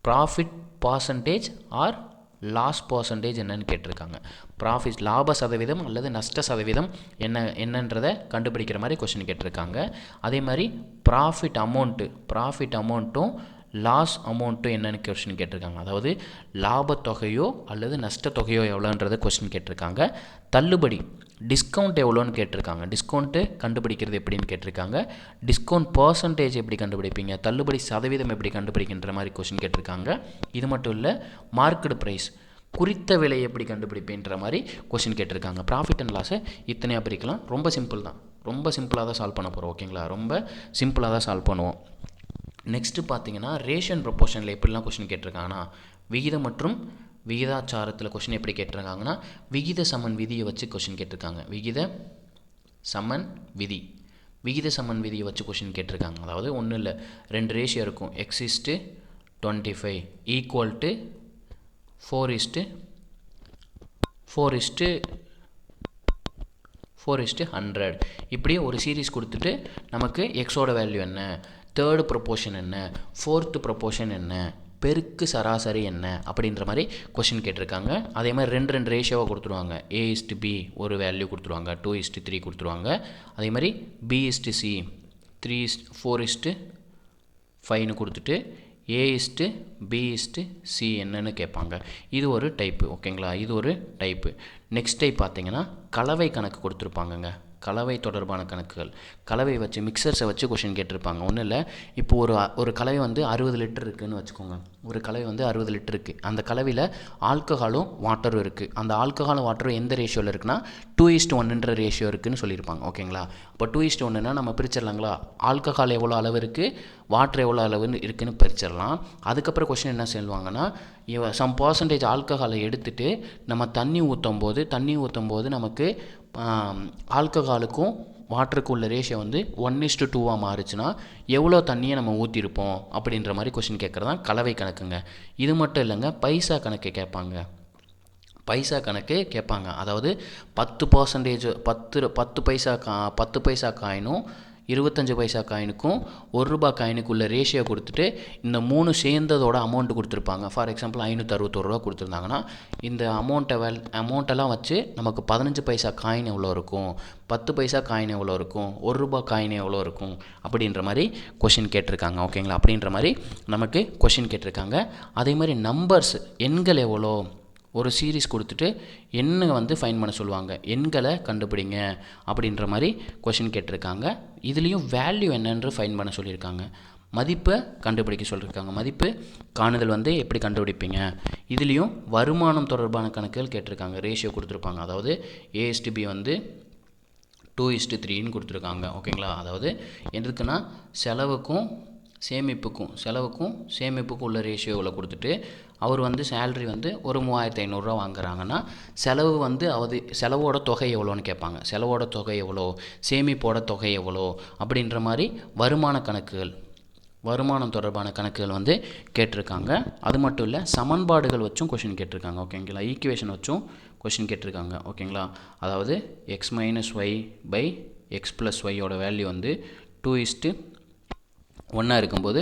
S1: profit percentage or loss percentage என்னன்னு கேட்டிருக்காங்க. ப்ராஃபிட் லாப சதவீதம் அல்லது நஷ்ட சதவீதம் என்னன்றதை கண்டுபிடிக்கிற மாதிரி கொஸ்டின் கேட்டிருக்காங்க. அதே மாதிரி ப்ராஃபிட் அமௌண்ட்டும் லாஸ் அமௌண்ட்டும் என்னென்னு கொஸ்டின் கேட்டிருக்காங்க. அதாவது லாபத்தொகையோ அல்லது நஷ்டத்தொகையோ எவ்வளோன்றதை கொஸ்டின் கேட்டிருக்காங்க. தள்ளுபடி டிஸ்கவுண்ட் எவ்வளோன்னு கேட்டிருக்காங்க. டிஸ்கவுண்ட்டு கண்டுபிடிக்கிறது எப்படின்னு கேட்டிருக்காங்க. டிஸ்கவுண்ட் பர்சன்டேஜ் எப்படி கண்டுபிடிப்பீங்க, தள்ளுபடி சதவீதம் எப்படி கண்டுபிடிக்கின்ற மாதிரி கொஸ்டின் கேட்டிருக்காங்க. இது மட்டும் இல்லை, மார்க்கெட் ப்ரைஸ் குறித்த விலை எப்படி கண்டுபிடிப்பேன்ற மாதிரி கொஸ்டின் கேட்டிருக்காங்க. ப்ராஃபிட் அண்ட் லாஸை இத்தனையாக பிரிக்கலாம். ரொம்ப சிம்பிளாக தான் சால்வ் பண்ண போகிறோம். ஓகேங்களா, ரொம்ப சிம்பிளாக தான் சால்வ் பண்ணுவோம். நெக்ஸ்ட்டு பார்த்தீங்கன்னா ரேஷன் ப்ரொப்போர்ஷனில் எப்படிலாம் கொஸ்டின் கேட்டிருக்காங்கன்னா விகிதம் மற்றும் விகிதாச்சாரத்தில் கொஷின் எப்படி கேட்டிருக்காங்கன்னா விகித சமன் விதியை வச்சு கொஷின் கேட்டிருக்காங்க. விகித சமன் விதியை வச்சு கொஷின் கேட்டிருக்காங்க. அதாவது ஒன்றும் இல்லை, 2 ரேஷியோ இருக்கும். x:25 equal to 4:100. இப்படி ஒரு சீரீஸ் கொடுத்துட்டு நமக்கு எக்ஸோட வேல்யூ என்ன, தேர்டு ப்ரொப்போர்ஷன் என்ன, ஃபோர்த்து ப்ரொப்போர்ஷன் என்ன, பெருக்கு சராசரி என்ன அப்படின்ற மாதிரி கொஷின் கேட்டிருக்காங்க. அதே மாதிரி 2 ரேஷியோவாக கொடுத்துருவாங்க. A:B ஒரு வேல்யூ கொடுத்துருவாங்க, 2:3 கொடுத்துருவாங்க. அதே மாதிரி B:C 4:5ன்னு கொடுத்துட்டு A:B:C என்னன்னு கேட்பாங்க. இது ஒரு டைப்பு. ஓகேங்களா, இது ஒரு டைப்பு. நெக்ஸ்ட் டைப் பார்த்தீங்கன்னா கலவை கணக்கு கொடுத்துருப்பாங்கங்க. கலவை தொடர்பான கணக்குகள், கலவை வச்சு மிக்சர்ஸை வச்சு கொஷின் கேட்டிருப்பாங்க. ஒன்றும் இல்லை, இப்போ ஒரு கலவை வந்து 60 லிட்டர் இருக்குதுன்னு வச்சுக்கோங்க. ஒரு கலவை வந்து 60 லிட்டர் இருக்குது. அந்த கலவையில் ஆல்கஹாலும் வாட்டரும் இருக்குது. அந்த ஆல்கஹாலும் வாட்டரும் எந்த ரேஷியோவில் இருக்குன்னா 2:1 ரேஷியோ இருக்குதுன்னு சொல்லியிருப்பாங்க. ஓகேங்களா, இப்போ 2:1னா நம்ம பிரிச்சிடலாங்களா. ஆல்கஹால் எவ்வளோ அளவு இருக்குது, வாட்டர் எவ்வளோ அளவுன்னு இருக்குதுன்னு பிரிச்சிடலாம். அதுக்கப்புறம் கொஷின் என்ன சொல்லுவாங்கன்னா சம் பர்சன்டேஜ் ஆல்கஹாலை எடுத்துகிட்டு நம்ம தண்ணி ஊற்றும் போது நமக்கு ஆல்கஹாலுக்கும் வாட்டருக்கு உள்ள ரேஷியோ வந்து 1:2 மாறுச்சுன்னா எவ்வளோ தண்ணியை நம்ம ஊற்றிருப்போம் அப்படின்ற மாதிரி கொஷின் கேட்குறது கலவை கணக்குங்க. இது மட்டும் இல்லைங்க, பைசா கணக்கு கேட்பாங்க. பைசா கணக்கு கேட்பாங்க. அதாவது 10% 10 பைசா காயினும் 25 பைசா காயினுக்கும் ₹1 காயினுக்குள்ள ரேஷியோ கொடுத்துட்டு இந்த 3 சேர்ந்ததோட அமௌண்ட்டு கொடுத்துருப்பாங்க. ஃபார் எக்ஸாம்பிள் ₹561 கொடுத்துருந்தாங்கன்னா இந்த அமௌண்ட்டெல்லாம் வச்சு நமக்கு 15 பைசா காயின் எவ்வளோ இருக்கும், 10 பைசா காயின் எவ்வளோ இருக்கும், ₹1 காயின் எவ்வளோ இருக்கும் அப்படின்ற மாதிரி கொஷின் கேட்டிருக்காங்க. ஓகேங்களா, அப்படின்ற மாதிரி நமக்கு கொஷின் கேட்டிருக்காங்க. அதே மாதிரி நம்பர்ஸ் எண்கள் எவ்வளோ, ஒரு சீரீஸ் கொடுத்துட்டு எண்ணை வந்து ஃபைன் பண்ண சொல்லுவாங்க, எண்களை கண்டுபிடிங்க அப்படின்ற மாதிரி கொஷின் கேட்டிருக்காங்க. இதுலேயும் வேல்யூ என்னென்று ஃபைன் பண்ண சொல்லியிருக்காங்க, மதிப்பை கண்டுபிடிக்க சொல்லியிருக்காங்க. மதிப்பு காணுதல் வந்து எப்படி கண்டுபிடிப்பீங்க. இதுலேயும் வருமானம் தொடர்பான கணக்குகள் கேட்டிருக்காங்க. ரேஷியோ கொடுத்துருப்பாங்க. அதாவது A/B வந்து 2:3ன்னு கொடுத்துருக்காங்க. ஓகேங்களா, அதாவது எதுக்குன்னா செலவுக்கும் சேமிப்புக்கும் உள்ள ரேஷியோ இவ்வளோ கொடுத்துட்டு அவர் வந்து சேலரி வந்து ஒரு ₹3500 வாங்குறாங்கன்னா செலவு வந்து செலவோட தொகை எவ்வளோன்னு கேட்பாங்க. செலவோட தொகை எவ்வளோ, சேமிப்போட தொகை எவ்வளோ அப்படின்ற மாதிரி வருமானம் தொடர்பான கணக்குகள் வந்து கேட்டிருக்காங்க. அது மட்டும் இல்லை, சமன்பாடுகள் வச்சும் கொஷின் கேட்டிருக்காங்க. ஓகேங்களா, ஈக்குவேஷன் வச்சும் கொஷின் கேட்டிருக்காங்க. ஓகேங்களா, அதாவது x - y / x + yயோட வேல்யூ வந்து 2:1 இருக்கும்போது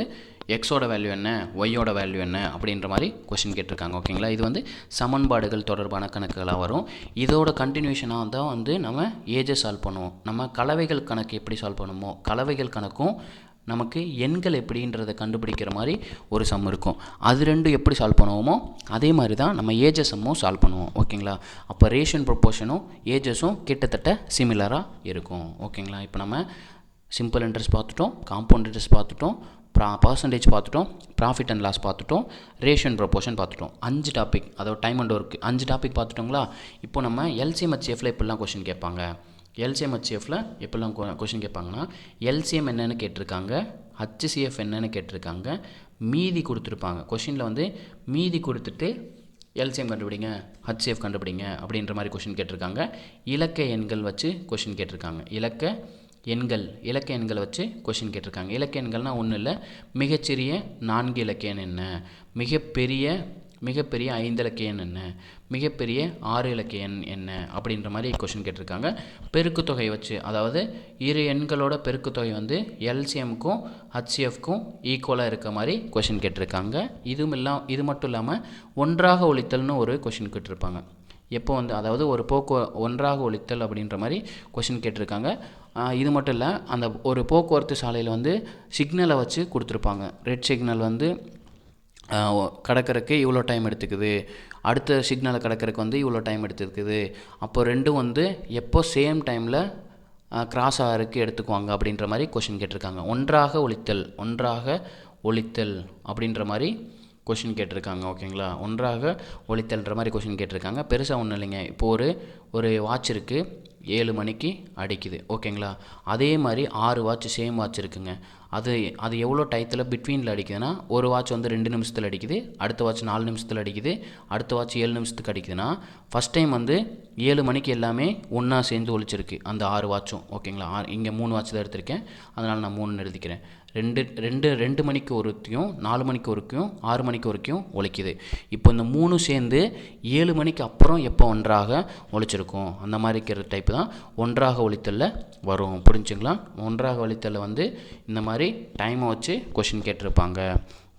S1: எக்ஸோட வேல்யூ என்ன, ஒய்யோட வேல்யூ என்ன அப்படின்ற மாதிரி கொஷின் கேட்டிருக்காங்க. ஓகேங்களா, இது வந்து சமன்பாடுகள் தொடர்பான கணக்குகளாக வரும். இதோட கண்டினியூஷனாக தான் வந்து நம்ம ஏஜை சால்வ் பண்ணுவோம். நம்ம கலவைகள் கணக்கு எப்படி சால்வ் பண்ணுமோ கலவைகள் கணக்கும் நமக்கு எண்கள் எப்படின்றத கண்டுபிடிக்கிற மாதிரி ஒரு சம் இருக்கும். அது ரெண்டும் எப்படி சால்வ் பண்ணுவோமோ அதே மாதிரி தான் நம்ம ஏஜஸ் சம்மும் சால்வ் பண்ணுவோம். ஓகேங்களா, அப்போ ரேஷியோ ப்ரொபோர்ஷனும் ஏஜஸும் கிட்டத்தட்ட சிமிலராக இருக்கும். ஓகேங்களா, இப்போ நம்ம சிம்பிள் இன்ட்ரெஸ்ட் பார்த்துட்டோம், காம்பவுண்ட் இன்ட்ரெஸ்ட் பார்த்துட்டோம், பர்சன்டேஜ் பார்த்துட்டோம், ப்ராஃபிட் அண்ட் லாஸ் பார்த்துட்டோம், ரேஷியோ ப்ரொபோர்ஷன் பார்த்துட்டோம். 5 டாபிக், அதாவது டைம் அண்ட் ஒர்க் 5 டாபிக் பார்த்துட்டோங்களா. இப்போ நம்ம LCM HCFல எப்படிலாம் கொஷின் கேட்பாங்க, LCM HCFல எப்படிலாம் கொஷின் கேட்பாங்கன்னா LCM என்னென்னு கேட்டிருக்காங்க, HCF என்னென்னு கேட்டிருக்காங்க, மீதி கொடுத்துருப்பாங்க. கொஷினில் வந்து மீதி கொடுத்துட்டு LCM கண்டுபிடிங்க, HCF கண்டுபிடிங்க அப்படின்ற மாதிரி கொஷின் கேட்டிருக்காங்க. இலக்க எண்கள் வச்சு கொஷின் கேட்டிருக்காங்க. இலக்க எண்களை வச்சு கொஷின் கேட்டிருக்காங்க. இலக்க எண்கள்னால் ஒன்றும் இல்லை, மிகச்சிறிய 4 இலக்க எண் என்ன, மிகப்பெரிய 5 இலக்க எண் என்ன, மிகப்பெரிய 6 இலக்க எண் என்ன அப்படின்ற மாதிரி கொஷின் கேட்டிருக்காங்க. பெருக்குத்தொகை வச்சு, அதாவது இரு எண்களோட பெருக்குத்தொகை வந்து LCMக்கும் HCFக்கும் ஈக்குவலாக இருக்க மாதிரி கொஷின் கேட்டிருக்காங்க. இது மட்டும் இல்லாமல் ஒன்றாக ஒழித்தல்னு ஒரு கொஷின் கேட்டிருப்பாங்க. எப்போ வந்து, அதாவது ஒரு ஒன்றாக ஒழித்தல் அப்படின்ற மாதிரி கொஷின் கேட்டிருக்காங்க. இது மட்டும் இல்லை, அந்த ஒரு போக்குவரத்து சாலையில் வந்து சிக்னலை வச்சு கொடுத்துருப்பாங்க. ரெட் சிக்னல் வந்து கடக்கிறதுக்கு இவ்வளோ டைம் எடுத்துக்குது, அடுத்த சிக்னலை கடக்கிறதுக்கு வந்து இவ்வளோ டைம் எடுத்துக்குது. அப்போ ரெண்டும் வந்து எப்போ சேம் டைமில் கிராஸ் ஆகிறதுக்கு எடுத்துக்குவாங்க அப்படின்ற மாதிரி கொஷின் கேட்டிருக்காங்க. ஒன்றாக ஒழித்தல் அப்படின்ற மாதிரி கொஷின் கேட்டிருக்காங்க. ஓகேங்களா, ஒன்றாக ஒழித்தல்ன்ற மாதிரி கொஷின் கேட்டிருக்காங்க. பெருசாக ஒன்றும் இல்லைங்க. இப்போது ஒரு வாட்ச் இருக்குது, 7 மணிக்கு அடிக்குது. ஓகேங்களா, அதே மாதிரி 6 வாட்ச் சேம் வாட்ச் இருக்குங்க. அது எவ்வளோ டயத்தில் பிட்வீனில் அடிக்குதுன்னா, ஒரு வாட்ச் வந்து 2 நிமிஷத்தில் அடிக்குது, அடுத்த வாட்ச் 4 நிமிஷத்தில் அடிக்குது, அடுத்த வாட்ச் 7 நிமிஷத்துக்கு அடிக்குதுன்னா ஃபஸ்ட் டைம் வந்து 7 மணிக்கு எல்லாமே ஒன்றா சேர்ந்து ஒழிச்சிருக்கு அந்த 6 வாட்சும். ஓகேங்களா, இங்கே 3 வாட்ச் தான் எடுத்திருக்கேன், அதனால் நான் 3 எழுதிக்கிறேன். 2 மணிக்கு ஒருத்தையும் 4 மணிக்கு ஒருக்கையும் 6 மணிக்கு ஒருக்கையும் ஒழிக்குது. இப்போ இந்த 3 சேர்ந்து 7 மணிக்கு அப்புறம் எப்போ ஒன்றாக ஒழிச்சிருக்கும், அந்த மாதிரி இருக்கிற டைப்பு தான் ஒன்றாக ஒழித்தலில் வரும். புரிஞ்சுங்களா, ஒன்றாக ஒழித்தலில் வந்து இந்த மாதிரி டைமை வச்சு கொஷின் கேட்டிருப்பாங்க.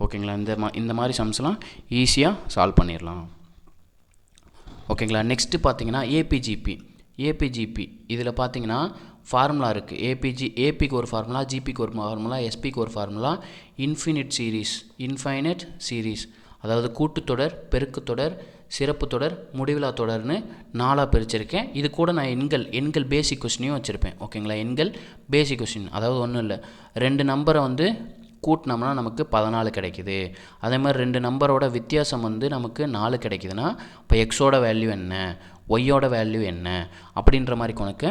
S1: ஓகேங்களா, இந்த மாதிரி சம்ஸ்லாம் ஈஸியாக சால்வ் பண்ணிடலாம். ஓகேங்களா, நெக்ஸ்ட்டு பார்த்தீங்கன்னா ஏபிஜிபி இதில் பார்த்தீங்கன்னா ஃபார்முலா இருக்குது. ஏபிக்கு ஒரு ஃபார்முலா, ஜிபிக்கு ஒரு ஃபார்முலா, எஸ்பிக்கு ஒரு ஃபார்முலா, இன்ஃபைனைட் சீரீஸ் அதாவது கூட்டுத்தொடர், பெருக்குத்தொடர், சிறப்பு தொடர், முடிவிலா தொடர்னு 4ஆக பிரிச்சிருக்கேன். இது கூட நான் எண்கள் பேசிக் கொஸ்டினையும் வச்சுருப்பேன். ஓகேங்களா, எண்கள் பேசிக் கொஸ்டின், அதாவது ஒன்றும் இல்லை, 2 நம்பரை வந்து கூட்டினோம்னா நமக்கு 14 கிடைக்குது. அதே மாதிரி 2 நம்பரோட வித்தியாசம் வந்து நமக்கு 4 கிடைக்குதுன்னா இப்போ எக்ஸோட வேல்யூ என்ன, ஒய்யோட வேல்யூ என்ன அப்படின்ற மாதிரி கணக்கு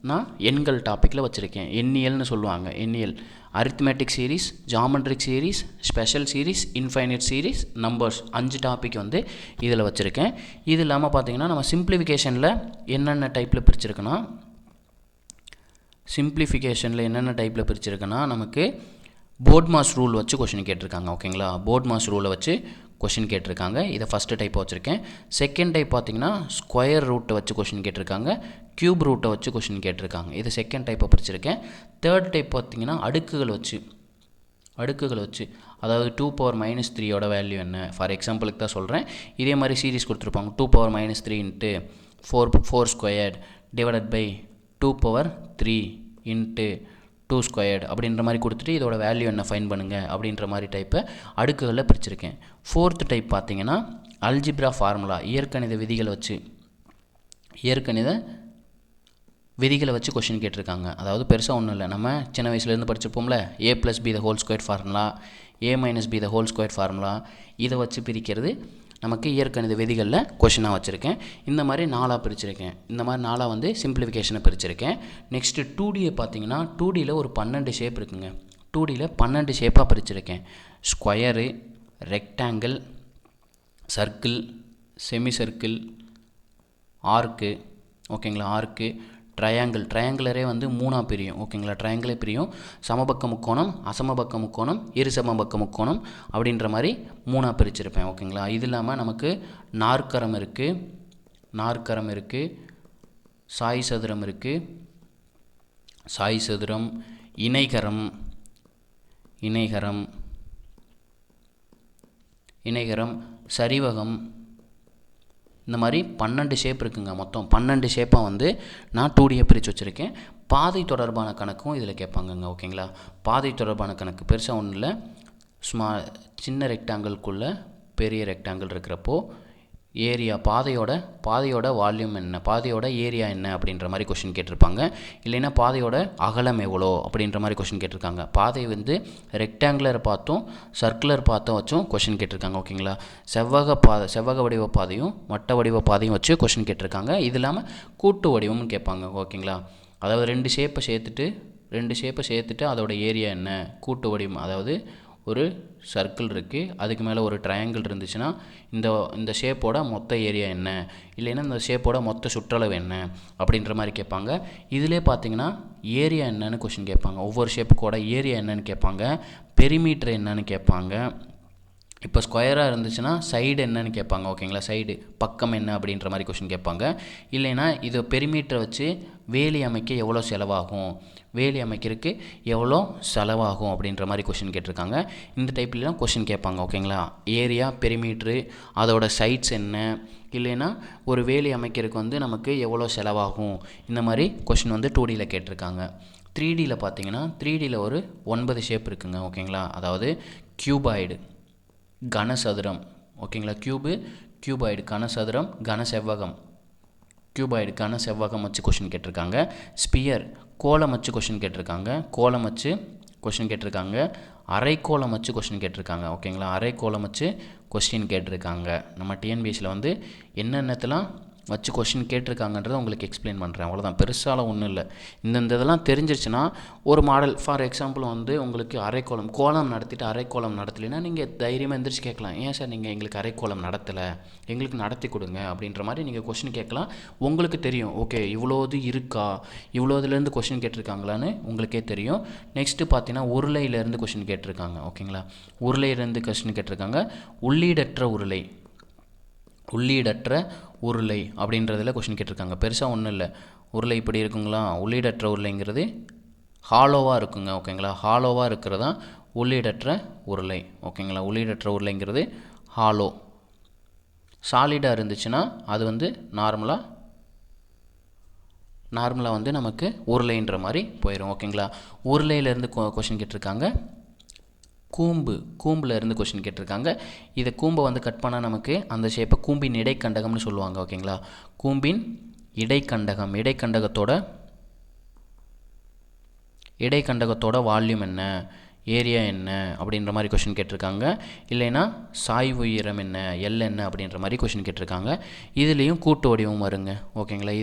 S1: நான் எண்கள் டாப்பிக்கில் வச்சுருக்கேன். எண்ணியல்னு சொல்லுவாங்க. எண்ணியல், arithmetic series, geometric series, special series, infinite series, numbers 5 topic வந்து இதில் வச்சுருக்கேன். இது இல்லாமல் பார்த்தீங்கன்னா நம்ம சிம்பிளிஃபிகேஷனில் என்னென்ன டைப்பில் பிரிச்சுருக்குன்னா, சிம்பிளிஃபிகேஷனில் என்னென்ன டைப்பில் பிரிச்சிருக்குன்னா நமக்கு போர்ட் மாஸ் ரூல் வச்சு கொஷின் கேட்டிருக்காங்க. ஓகேங்களா, போர்ட் மாஸ் ரூலை வச்சு கொஷின் கேட்டிருக்காங்க. இதை ஃபஸ்ட்டு டைப்பாக வச்சுருக்கேன். செகண்ட் டைப் பார்த்திங்கன்னா ஸ்கொயர் ரூட்டை வச்சு கொஷின் கேட்டிருக்காங்க, க்யூப் ரூட்டை வச்சு கொஷின் கேட்டிருக்காங்க. இது செகண்ட் டைப்பாக பிரிச்சிருக்கேன். தேர்ட் டைப் பார்த்திங்கன்னா அடுக்குகள் வச்சு அதாவது 2 power minus 3யோட வேல்யூ என்ன, ஃபார் எக்ஸாம்பிளுக்கு தான் சொல்கிறேன். இதே மாதிரி சீரிஸ் கொடுத்துருப்பாங்க, 2 power minus 3 into 4 squared divided by 2 power 3 into 2 squared அப்படின்ற மாதிரி கொடுத்துட்டு இதோட வேல்யூ என்ன ஃபைன் பண்ணுங்கள் அப்படின்ற மாதிரி டைப்பை அடுக்குகளில் பிரிச்சிருக்கேன். ஃபோர்த் டைப் பார்த்திங்கன்னா அல்ஜிப்ரா ஃபார்முலா, இயற்கணித விதிகளை வச்சு கொஷின் கேட்டிருக்காங்க. அதாவது பெருசாக ஒன்றும் இல்லை, நம்ம சின்ன வயசுலேருந்து படிச்சிருப்போம்ல, a + b the whole squared formula, a - b the whole squared formula, இதை வச்சு பிரிக்கிறது நமக்கு இயற்கணித விதிகளில் கொஷினாக வச்சுருக்கேன். இந்த மாதிரி 4ஆக பிரிச்சிருக்கேன். இந்த மாதிரி 4ஆக வந்து சிம்பிளிஃபிகேஷனை பிரிச்சிருக்கேன். நெக்ஸ்ட்டு 2Dயை பார்த்தீங்கன்னா 2Dயில் ஒரு 12 ஷேப் இருக்குங்க. 2Dயில் 12 ஷேப்பாக பிரிச்சிருக்கேன். Square, rectangle, circle, semicircle, arc, ஓகேங்களா, ஆர்க்கு, ட்ரையாங்கிளரே வந்து 3ஆக பிரியும். ஓகேங்களா, ட்ரையாங்கிளே பிரியும். சமபக்க முக்கோணம், அசமபக்க முக்கோணம், இருசமபக்க முக்கோணம் அப்படின்ற மாதிரி 3ஆக பிரிச்சிருப்பேன். ஓகேங்களா, இது இல்லாமல் நமக்கு நாற்கரம் இருக்குது, சாய் சதுரம், இணைகரம், சரிவகம், இந்த மாதிரி 12 ஷேப் இருக்குங்க. மொத்தம் 12 ஷேப்பாக வந்து நான் 2Dயை பிரித்து வச்சுருக்கேன். பாதை தொடர்பான கணக்கும் இதில் கேட்பாங்கங்க. ஓகேங்களா, பாதை தொடர்பான கணக்கு பெருசாக ஒன்றும் இல்லை, சின்ன ரெக்டாங்கிள்குள்ளே பெரிய ரெக்டாங்கிள் இருக்கிறப்போ ஏரியா, பாதையோட வால்யூம் என்ன, பாதையோட ஏரியா என்ன அப்படின்ற மாதிரி கொஷின் கேட்டிருப்பாங்க. இல்லைன்னா பாதையோட அகலம் எவ்வளோ அப்படின்ற மாதிரி கொஷின் கேட்டிருக்காங்க. பாதை வந்து ரெக்டாங்குலர் பார்த்தும் சர்க்குலர் பார்த்தும் வச்சும் கொஷின் கேட்டிருக்காங்க. ஓகேங்களா, செவ்வக வடிவ பாதையும் வட்ட வடிவ பாதையும் வச்சு கொஷின் கேட்டிருக்காங்க. இது இல்லாமல் கூட்டு வடிவம்னு கேட்பாங்க. ஓகேங்களா, அதாவது 2 ஷேப்பை சேர்த்துட்டு அதோட ஏரியா என்ன, கூட்டு வடிவம், அதாவது ஒரு சர்க்கிள் இருக்குது, அதுக்கு மேலே ஒரு ட்ரையாங்கிள் இருந்துச்சுன்னா இந்த ஷேப்போட மொத்த ஏரியா என்ன, இல்லைன்னா இந்த ஷேப்போட மொத்த சுற்றளவு என்ன அப்படின்ற மாதிரி கேட்பாங்க. இதிலே பார்த்தீங்கன்னா ஏரியா என்னன்னு கொஷின் கேட்பாங்க. ஒவ்வொரு ஷேப்புக்கோட ஏரியா என்னன்னு கேட்பாங்க, பெரிமீட்டர் என்னன்னு கேட்பாங்க. இப்போ ஸ்கொயராக இருந்துச்சுன்னா சைடு என்னன்னு கேட்பாங்க. ஓகேங்களா, சைடு பக்கம் என்ன அப்படின்ற மாதிரி கொஷின் கேட்பாங்க. இல்லைன்னா இது பெரிமீட்டரை வச்சு வேலி அமைக்க எவ்வளோ செலவாகும், வேலி அமைக்கிறதுக்கு எவ்வளோ செலவாகும் அப்படின்ற மாதிரி கொஷின் கேட்டிருக்காங்க. இந்த டைப்லாம் கொஷின் கேட்பாங்க. ஓகேங்களா, ஏரியா, பெரிமீட்ரு, அதோட சைட்ஸ் என்ன, இல்லைன்னா ஒரு வேலி அமைக்கிறதுக்கு வந்து நமக்கு எவ்வளோ செலவாகும், இந்த மாதிரி கொஷின் வந்து 2Dயில் கேட்டிருக்காங்க. 3Dயில் பார்த்தீங்கன்னா 3Dயில் ஒரு 9 ஷேப் இருக்குங்க. ஓகேங்களா, அதாவது கியூபாய்டு, கனசதுரம், ஓகேங்களா, கியூபாய்டு, கனசதுரம், கனசெவ்வகம், கியூபாய்டு கனசெவ்வகம் வச்சு கொஷின் கேட்டிருக்காங்க. ஸ்பியர், கோலம் வச்சு கொஷின் கேட்டிருக்காங்க. அரைக்கோளம் வச்சு கொஷின் கேட்டிருக்காங்க. ஓகேங்களா, அரைக்கோளம் வச்சு கொஸ்டின் கேட்டிருக்காங்க. நம்ம டிஎன்பிஎஸ்சியில் வந்து என்னென்னத்தெல்லாம் வச்சு கொஷின் கேட்டிருக்காங்கன்றதை உங்களுக்கு எக்ஸ்பிளைன் பண்ணுறேன். அவ்வளோதான், பெருசால ஒன்றும் இல்லை. இந்த இதெல்லாம் தெரிஞ்சிருச்சுன்னா ஒரு மாடல், ஃபார் எக்ஸாம்பிள் வந்து உங்களுக்கு கோலம் நடத்திட்டு அரைக்கோளம் நடத்தலைன்னா நீங்கள் தைரியமாக எந்திரிச்சு கேட்கலாம், ஏன் சார் நீங்கள் எங்களுக்கு அரைக்கோளம் நடத்தலை, எங்களுக்கு நடத்தி கொடுங்க அப்படின்ற மாதிரி நீங்கள் கொஷின் கேட்கலாம். உங்களுக்கு தெரியும், ஓகே இவ்வளோது இருக்கா, இவ்வளோதுலேருந்து கொஷின் கேட்டிருக்காங்களான்னு உங்களுக்கே தெரியும். நெக்ஸ்ட்டு பார்த்தீங்கன்னா உருளையிலேருந்து கொஷின் கேட்டிருக்காங்க. ஓகேங்களா, உருளையிலேருந்து கொஷின் கேட்டிருக்காங்க. உள்ளீடற்ற உருளை அப்படின்றதில் கொஷின் கேட்டிருக்காங்க. பெருசாக ஒன்றும் இல்லை, உருளை இப்படி இருக்குங்களா, உள்ளீடற்ற உருளைங்கிறது ஹாலோவாக இருக்குங்க. ஓகேங்களா, ஹாலோவாக இருக்கிறது தான் உள்ளீடற்ற உருளை. ஓகேங்களா, உள்ளீடற்ற உருளைங்கிறது ஹாலோ. சாலிடாக இருந்துச்சுன்னா அது வந்து நார்மலாக வந்து நமக்கு உருளைன்ற மாதிரி போயிடும். ஓகேங்களா, உருளையிலேருந்து கொஷின் கேட்டிருக்காங்க. கூம்பில் இருந்து கொஷின் கேட்டிருக்காங்க. இதை கூம்பை வந்து கட் பண்ணால் நமக்கு அந்த ஷேப்பை கூம்பின் இடைக்கண்டகம்னு சொல்லுவாங்க. ஓகேங்களா, கூம்பின் இடைக்கண்டகத்தோட வால்யூம் என்ன, ஏரியா என்ன அப்படின்ற மாதிரி கொஷின் கேட்டிருக்காங்க. இல்லைன்னா சாய்வு உயரம் என்ன, எல் என்ன அப்படின்ற மாதிரி கொஷின் கேட்டிருக்காங்க. இதுலேயும் கூட்டு வடிவம் வருங்க. ஓகேங்களா,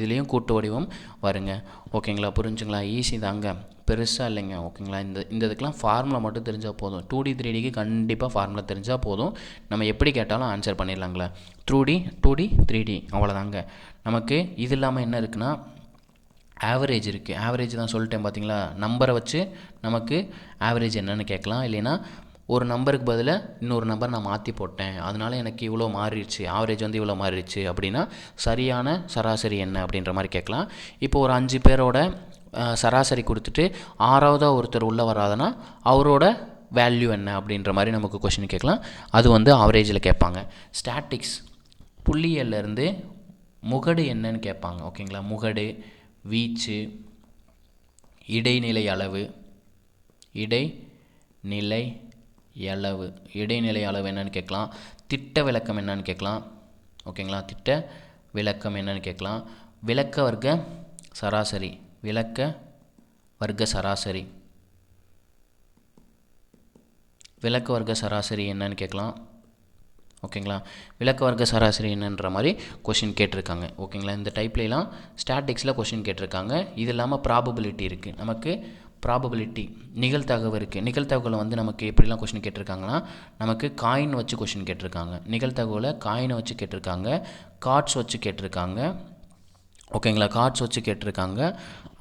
S1: ஓகேங்களா, புரிஞ்சுங்களா, ஈஸி தாங்க, பெருசாக இல்லைங்க. ஓகேங்களா, இந்த இதுக்கெலாம் ஃபார்முலா மட்டும் தெரிஞ்சால் போதும். 2D 3Dக்கு கண்டிப்பாக ஃபார்முலா தெரிஞ்சால் போதும், நம்ம எப்படி கேட்டாலும் ஆன்சர் பண்ணிடலாங்களே. 2D 3D அவ்வளோதாங்க. நமக்கு இது இல்லாமல் என்ன இருக்குன்னா ஆவரேஜ் இருக்குது. ஆவரேஜ் தான் சொல்லிட்டேன் பார்த்தீங்களா, நம்பரை வச்சு நமக்கு ஆவரேஜ் என்னென்னு கேட்கலாம். இல்லைன்னா ஒரு நம்பருக்கு பதிலாக இன்னொரு நம்பர் நான் மாற்றி போட்டேன், அதனால் எனக்கு இவ்வளோ மாறிடுச்சு, ஆவரேஜ் வந்து இவ்வளோ மாறிடுச்சு அப்படின்னா சரியான சராசரி என்ன அப்படின்ற மாதிரி கேட்கலாம். இப்போ ஒரு 5 பேரோட சராசரி கொடுத்துட்டு 6ஆவதாக ஒருத்தர் உள்ளே வராதுன்னா அவரோட வேல்யூ என்ன அப்படின்ற மாதிரி நமக்கு கொஷின் கேட்கலாம். அது வந்து ஆவரேஜில் கேட்பாங்க. ஸ்டாட்டிக்ஸ் புள்ளியிலேருந்து முகடு என்னன்னு கேட்பாங்க. ஓகேங்களா, முகடு, வீச்சு, இடைநிலை அளவு, இடைநிலை அளவு என்னன்னு கேட்கலாம். திட்ட விளக்கம் என்னன்னு கேட்கலாம். ஓகேங்களா, திட்ட விளக்கம் என்னன்னு கேட்கலாம். விளக்க வர்க்க சராசரி, விளக்க வர்க்க சராசரி, விளக்க வர்க்க சராசரி என்னன்னு கேட்கலாம். ஓகேங்களா, விளக்க வர்க்க சராசரி என்னன்ற மாதிரி கொஷின் கேட்டிருக்காங்க. ஓகேங்களா, இந்த டைப்லாம் ஸ்டாட்டிக்ஸில் கொஷின் கேட்டிருக்காங்க. இது இல்லாமல் ப்ராபபிலிட்டி இருக்குது. நமக்கு ப்ராபபிலிட்டி நிகழ்தகவு இருக்குது. நிகழ்தகவில் வந்து நமக்கு எப்படிலாம் கொஷின் கேட்டிருக்காங்கன்னா, நமக்கு காயின் வச்சு கொஷின் கேட்டிருக்காங்க. நிகழ்தகவில் காயினை வச்சு கேட்டிருக்காங்க, கார்ட்ஸ் வச்சு கேட்டிருக்காங்க. ஓகேங்களா, கார்ட்ஸ் வச்சு கேட்டிருக்காங்க.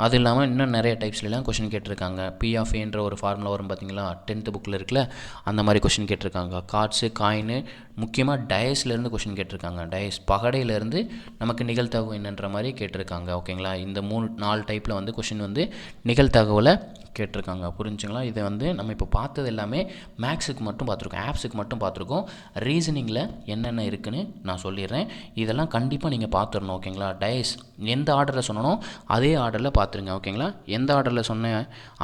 S1: அது இல்லாமல் இன்னும் நிறைய டைப்ஸ்லாம் கொஷின் கேட்டிருக்காங்க. P(a)ன்ற ஒரு ஃபார்முலா வரும் பார்த்தீங்களா, 10th புக்கில் இருக்குல்ல, அந்த மாதிரி கொஷின் கேட்டிருக்காங்க. கார்ட்ஸு, காயின், முக்கியமாக டயஸ்லேருந்து கொஷின் கேட்டிருக்காங்க. டயஸ் பகடையிலேருந்து நமக்கு நிகழ்தகவு என்னன்ற மாதிரி கேட்டிருக்காங்க. ஓகேங்களா, இந்த 4 டைப்பில் வந்து கொஷின் வந்து நிகழ்தகவில் கேட்டிருக்காங்க. புரிஞ்சுங்களா, இதை வந்து நம்ம இப்போ பார்த்தது எல்லாமே மேக்ஸுக்கு மட்டும் பார்த்துருக்கோம், ஆப்ஸுக்கு மட்டும் பார்த்துருக்கோம். ரீசனிங்கில் என்னென்ன இருக்குதுன்னு நான் சொல்லிடுறேன். இதெல்லாம் கண்டிப்பாக நீங்கள் பார்த்துடணும். ஓகேங்களா, டயஸ் எந்த ஆர்டரில் சொன்னனோ அதே ஆர்டரில் பார்த்துருங்க. ஓகேங்களா, எந்த ஆர்டரில் சொன்னேன்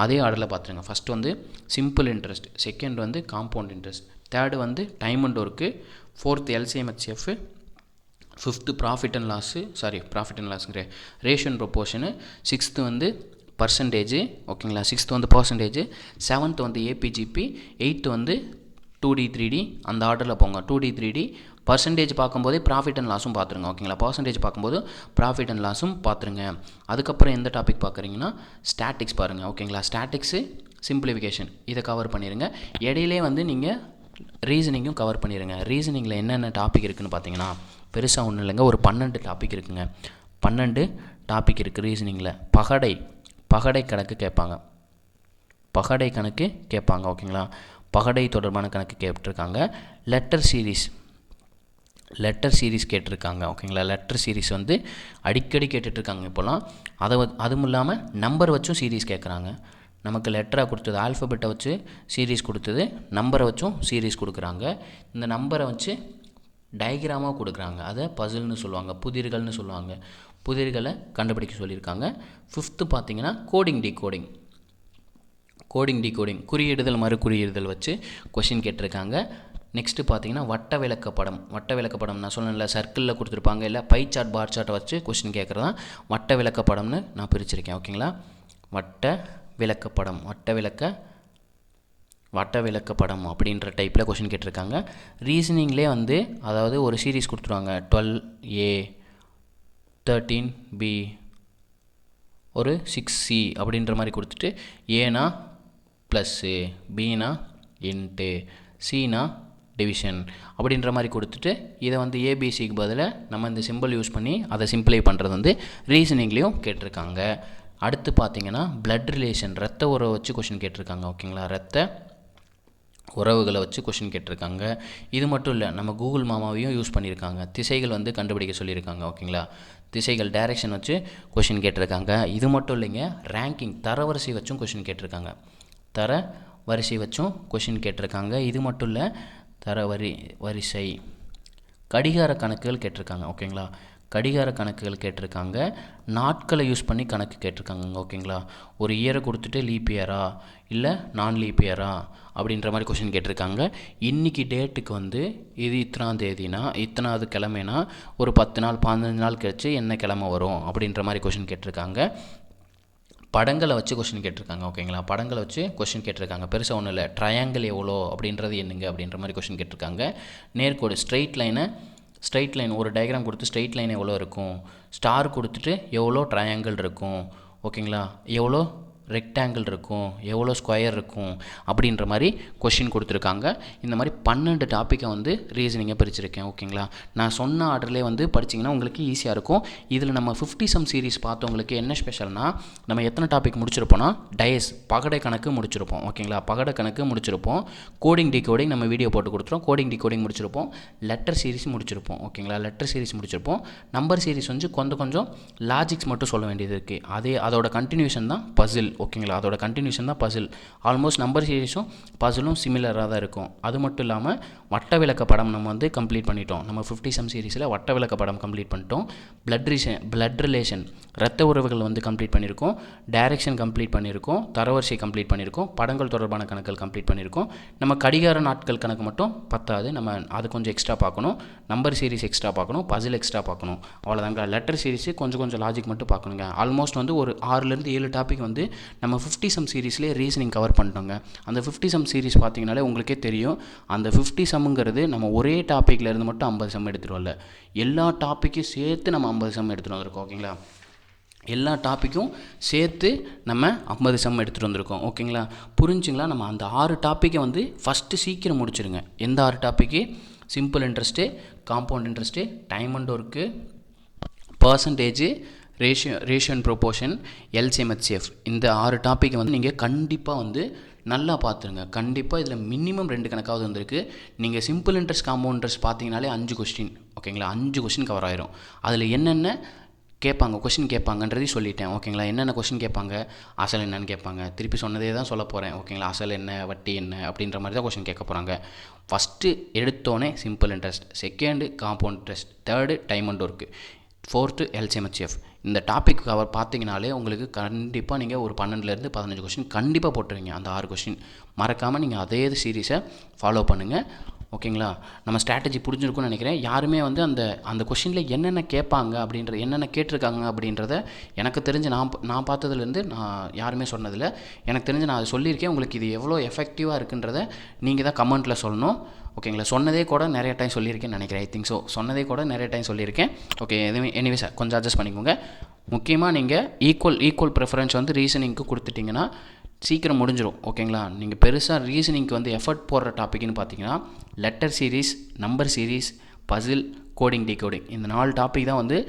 S1: அதே ஆர்டரில் பார்த்துருங்க. ஃபஸ்ட்டு வந்து சிம்பிள் இன்ட்ரெஸ்ட், செகண்ட் வந்து காம்பவுண்ட் இன்ட்ரெஸ்ட், தேர்டு வந்து time and work, fourth LCM/HF, fifth profit and லாஸுங்கிற ரேஷியோ அண்ட் ப்ரொப்போர்ஷனு, சிக்ஸ்த்து வந்து பர்சன்டேஜ். ஓகேங்களா, சிக்ஸ்த்து வந்து பர்சன்டேஜ், செவன்த்து வந்து APGP, எயித்து வந்து 2D 3D. அந்த ஆர்டரில் போங்க. 2D 3D பர்சன்டேஜ் பார்க்கும்போதே ப்ராஃபிட் அண்ட் லாஸும் பார்த்துருங்க. ஓகேங்களா, பர்சன்டேஜ் பார்க்கும்போது ப்ராஃபிட் அண்ட் லாஸும் பார்த்துருங்க. அதுக்கப்புறம் எந்த டாபிக் பார்க்குறீங்கன்னா ஸ்டாட்டிக்ஸ் பாருங்கள். ஓகேங்களா, ஸ்டாட்டிக்ஸு, சிம்பிளிஃபிகேஷன் இதை கவர் பண்ணிடுங்க. இடையிலே வந்து நீங்கள் ரீசனிங்கும் கவர் பண்ணிடுங்க. ரீசனிங்கில் என்னென்ன டாபிக் இருக்குதுன்னு பார்த்தீங்கன்னா பெருசாக ஒன்றும் இல்லைங்க, ஒரு 12 டாபிக் இருக்குங்க. 12 டாபிக் இருக்குது ரீசனிங்கில். பகடை கணக்கு கேட்பாங்க. பகடை கணக்கு கேட்பாங்க. ஓகேங்களா, பகடை தொடர்பான கணக்கு கேட்டிருக்காங்க. லெட்டர் சீரிஸ் கேட்டிருக்காங்க. ஓகேங்களா, லெட்டர் சீரிஸ் வந்து அடிக்கடி கேட்டுட்ருக்காங்க இப்போலாம். அதுவும் இல்லாமல் நம்பர் வச்சும் சீரிஸ் கேட்குறாங்க. நமக்கு லெட்டராக கொடுத்தது, ஆல்ஃபபெட்டை வச்சு சீரிஸ் கொடுத்தது, நம்பரை வச்சும் சீரிஸ் கொடுக்குறாங்க. இந்த நம்பரை வச்சு டயக்ராமாக கொடுக்குறாங்க. அதை பசில்னு சொல்லுவாங்க, புதிர்கள்னு சொல்லுவாங்க. புதிர்களை கண்டுபிடிக்க சொல்லியிருக்காங்க. ஃபிஃப்த்து பார்த்தீங்கன்னா கோடிங் டிகோடிங், குறியிடுதல் மறு குறியிடுதல் வச்சு கொஷின் கேட்டிருக்காங்க. நெக்ஸ்ட்டு பார்த்தீங்கன்னா வட்ட விளக்கப்படம் நான் சொன்னேன்ல, சர்க்கிளில் கொடுத்துருப்பாங்க, இல்லை பை சார்ட் பார் சார்ட்டை வச்சு கொஷின் கேட்குறது தான் வட்ட விளக்கப்படம்னு நான் பிரிச்சிருக்கேன். ஓகேங்களா, வட்ட விளக்கப்படம் அப்படின்ற டைப்பில் கொஷின் கேட்டிருக்காங்க. ரீசனிங்லேயே வந்து அதாவது ஒரு சீரீஸ் கொடுத்துருவாங்க, 12A, 13B, ஒரு 6C அப்படின்ற மாதிரி கொடுத்துட்டு ஏனா ப்ளஸ்ஸு, பினா இன்ட்டு, சினா டிவிஷன் அப்படின்ற மாதிரி கொடுத்துட்டு இதை வந்து ஏபிசிக்கு பதிலாக நம்ம இந்த சிம்பிள் யூஸ் பண்ணி அதை சிம்பிளை பண்ணுறது வந்து ரீசனிங்லேயும் கேட்டிருக்காங்க. அடுத்து பார்த்தீங்கன்னா பிளட் ரிலேஷன், ரத்த உறவை வச்சு கொஷின் கேட்டிருக்காங்க. ஓகேங்களா, ரத்த உறவுகளை வச்சு கொஷின் கேட்டிருக்காங்க. இது மட்டும் இல்லை, நம்ம கூகுள் மாமாவையும் யூஸ் பண்ணியிருக்காங்க. திசைகள் வந்து கண்டுபிடிக்க சொல்லியிருக்காங்க. ஓகேங்களா, திசைகள் டைரெக்ஷன் வச்சு கொஷின் கேட்டிருக்காங்க. இது மட்டும் இல்லைங்க, ரேங்கிங் தரவரிசை வச்சும் கொஷின் கேட்டிருக்காங்க. தரவரிசை வச்சும் கொஷின் கேட்டிருக்காங்க. இது மட்டும் இல்லை, வரிசை கடிகார கணக்குகள் கேட்டிருக்காங்க. ஓகேங்களா, கடிகார கணக்குகள் கேட்டிருக்காங்க. நாட்களை யூஸ் பண்ணி கணக்கு கேட்டிருக்காங்க. ஓகேங்களா, ஒரு இயரை கொடுத்துட்டு லீப் இயரா இல்லை நான் லீப் இயரா அப்படின்ற மாதிரி கொஷின் கேட்டிருக்காங்க. இன்றைக்கி டேட்டுக்கு வந்து இது இத்தனாம் தேதினா, இத்தனாவது கிழமைனா ஒரு 10 நாள் 15 நாள் கழிச்சு என்ன கிழமை வரும் அப்படின்ற மாதிரி கொஷின் கேட்டிருக்காங்க. படங்களை வச்சு கொஷின் கேட்டிருக்காங்க. ஓகேங்களா, படங்களை வச்சு கொஷின் கேட்டிருக்காங்க. பெருசாக ஒன்றும் இல்லை, ட்ரையாங்கிள் எவ்வளோ அப்படின்றது என்னங்க அப்படின்ற மாதிரி கொஷின் கேட்டிருக்காங்க. நேர்கோடு ஸ்ட்ரைட் லைன் ஒரு டயக்ராம் கொடுத்து ஸ்ட்ரைட் லைன் எவ்வளோ இருக்கும், ஸ்டார் கொடுத்துட்டு எவ்வளோ ட்ரையாங்கிள் இருக்கும், ஓகேங்களா, எவ்வளோ ரெக்டாங்கிள் இருக்கும், எவ்வளோ ஸ்கொயர் இருக்கும் அப்படின்ற மாதிரி கொஷின் கொடுத்துருக்காங்க. இந்த மாதிரி 12 டாப்பிக்கை வந்து ரீசனிங்கை பிரிச்சிருக்கேன். ஓகேங்களா, நான் சொன்ன ஆர்டர்லேயே வந்து படிச்சிங்கன்னா உங்களுக்கு ஈஸியாக இருக்கும். இதில் நம்ம 50 சம் சீரிஸ் பார்த்தவங்களுக்கு என்ன ஸ்பெஷல்னா, நம்ம எத்தனை டாபிக் முடிச்சிருப்போம்னா டயஸ் பகடை கணக்கு முடிச்சிருப்போம். ஓகேங்களா, பகடை கணக்கு முடிச்சிருப்போம். கோடிங் டிகோடிங் நம்ம வீடியோ போட்டு கொடுத்துருவோம். கோடிங் டிகோடிங் முடிச்சிருப்போம். லெட்டர் சீரிஸ் முடிச்சிருப்போம். ஓகேங்களா, லெட்டர் சீரிஸ் முடிச்சிருப்போம். நம்பர் சீரிஸ் வந்து கொஞ்சம் லாஜிக்ஸ் மட்டும் சொல்ல வேண்டியது இருக்குது. அதோட கண்டினியூஷன் தான் பசில். ஓகேங்களா, அதோட கண்டினியூஷன் தான் பசில். ஆல்மோஸ்ட் நம்பர் சீரிஸும் பசிலும் சிமிலராக தான் இருக்கும். அது மட்டும் இல்லாமல் வட்ட விளக்க படம் நம்ம வந்து கம்ப்ளீட் பண்ணிட்டோம். நம்ம 50 சம் சீரிஸில் வட்ட விளக்க படம் கம்ப்ளீட் பண்ணிட்டோம். பிளட் ரிலேஷன் இரத்த உறவுகள் வந்து கம்ப்ளீட் பண்ணியிருக்கோம். டைரக்ஷன் கம்ப்ளீட் பண்ணியிருக்கோம். தரவரிசை கம்ப்ளீட் பண்ணியிருக்கோம். படங்கள் தொடர்பான கணக்குகள் கம்ப்ளீட் பண்ணியிருக்கோம். நம்ம கடிகார நாட்கள் கணக்கு மட்டும் பத்தாது, நம்ம அது கொஞ்சம் எக்ஸ்ட்ரா பார்க்கணும். நம்பர் சீரிஸ் எக்ஸ்ட்ரா பார்க்கணும். பசில் எக்ஸ்ட்ரா பார்க்கணும். அவ்வளோதாங்க. லெட்டர் சீரிஸ் கொஞ்சம் லாஜிக் மட்டும் பார்க்கணுங்க. ஆல்மோஸ்ட் வந்து ஒரு 6-7 டாபிக் வந்து நம்ம 50 சம் சீரிஸ்லேயே ரீசனிங் கவர் பண்ணிட்டோங்க. அந்த 50 சம் சீரிஸ் பார்த்தீங்கனாலே உங்களுக்கே தெரியும். அந்த 50 சம்ங்கிறது நம்ம ஒரே டாப்பிக்கில் இருந்து மட்டும் 50 சம் எடுத்துகிட்டு எல்லா டாப்பிக்கும் சேர்த்து நம்ம 50 சம் எடுத்துகிட்டு வந்திருக்கோம். ஓகேங்களா, எல்லா டாப்பிக்கும் சேர்த்து நம்ம 50 சம் எடுத்துகிட்டு வந்திருக்கோம். ஓகேங்களா, புரிஞ்சுங்களா? நம்ம அந்த 6 டாப்பிக்கை வந்து ஃபஸ்ட்டு சீக்கிரம் முடிச்சிருங்க. எந்த 6 topic? Simple interest, compound interest, time and work, percentage, ratio and proportion, LCM HCF. இந்த 6 டாப்பிக்கை வந்து நீங்கள் கண்டிப்பாக வந்து நல்லா பார்த்துருங்க. கண்டிப்பாக இதில் மினிமம் 2 கணக்காவது வந்திருக்கு. நீங்கள் சிம்பிள் இன்ட்ரெஸ்ட், காம்பவுண்ட் இன்ட்ரெஸ்ட் பார்த்தீங்கனாலே 5 கொஸ்டின். ஓகேங்களா, 5 கொஸ்டின் கவர் ஆயிரும். அதில் என்னென்ன கொஸ்டின் கேட்பாங்கன்றதையும் சொல்லிட்டேன். ஓகேங்களா, என்னென்ன கொஸ்டின் கேட்பாங்க, அசல் என்னன்னு கேட்பாங்க. திருப்பி சொன்னதே தான் சொல்ல போகிறேன். ஓகேங்களா, அசல் என்ன, வட்டி என்ன அப்படின்ற மாதிரி தான் கொஸ்டின் கேட்க போகிறாங்க. ஃபஸ்ட்டு எடுத்தோடனே simple interest, second compound interest, third time and work, fourth LCM HCF. இந்த டாபிக் கவர் பார்த்தீங்கனாலே உங்களுக்கு கண்டிப்பாக நீங்கள் ஒரு 12லேருந்து 15 கொஸ்டின் கண்டிப்பாக போட்டுருவீங்க. அந்த 6 கொஸ்டின் மறக்காமல் நீங்கள் அதே சீரீஸை ஃபாலோ பண்ணுங்கள். ஓகேங்களா, நம்ம ஸ்ட்ராட்டஜி புரிஞ்சிருக்கும்னு நினைக்கிறேன். யாருமே வந்து அந்த கொஷினில் என்னென்ன கேட்பாங்க அப்படின்றது, என்னென்ன கேட்டிருக்காங்க அப்படின்றத எனக்கு தெரிஞ்சு நான் பார்த்ததுலேருந்து நான் யாருமே சொன்னதில்லை. எனக்கு தெரிஞ்சு நான் அதை சொல்லியிருக்கேன். உங்களுக்கு இது எவ்வளோ எஃபெக்டிவாக இருக்குன்றத நீங்கள் தான் கமெண்ட்டில் சொல்லணும். ஓகேங்களா, சொன்னதே கூட நிறைய டைம் சொல்லியிருக்கேன்னு நினைக்கிறேன். ஐ திங்க் ஸோ, சொன்னதே கூட நிறைய டைம் சொல்லியிருக்கேன். ஓகே, எனிவேஸ் கொஞ்சம் அட்ஜஸ்ட் பண்ணிக்கோங்க. முக்கியமாக நீங்கள் ஈக்குவல் ப்ரிஃபரன்ஸ் வந்து ரீசனிங்க்கு கொடுத்துட்டிங்கன்னா சீக்கிரம் முடிஞ்சிடும். ஓகேங்களா, நீங்கள் பெருசாக ரீசனிங்க்கு வந்து எஃபர்ட் போடுற டாப்பிக்னு பார்த்தீங்கன்னா letter series, number series, puzzle, coding decoding, இந்த 4 டாபிக் தான் வந்து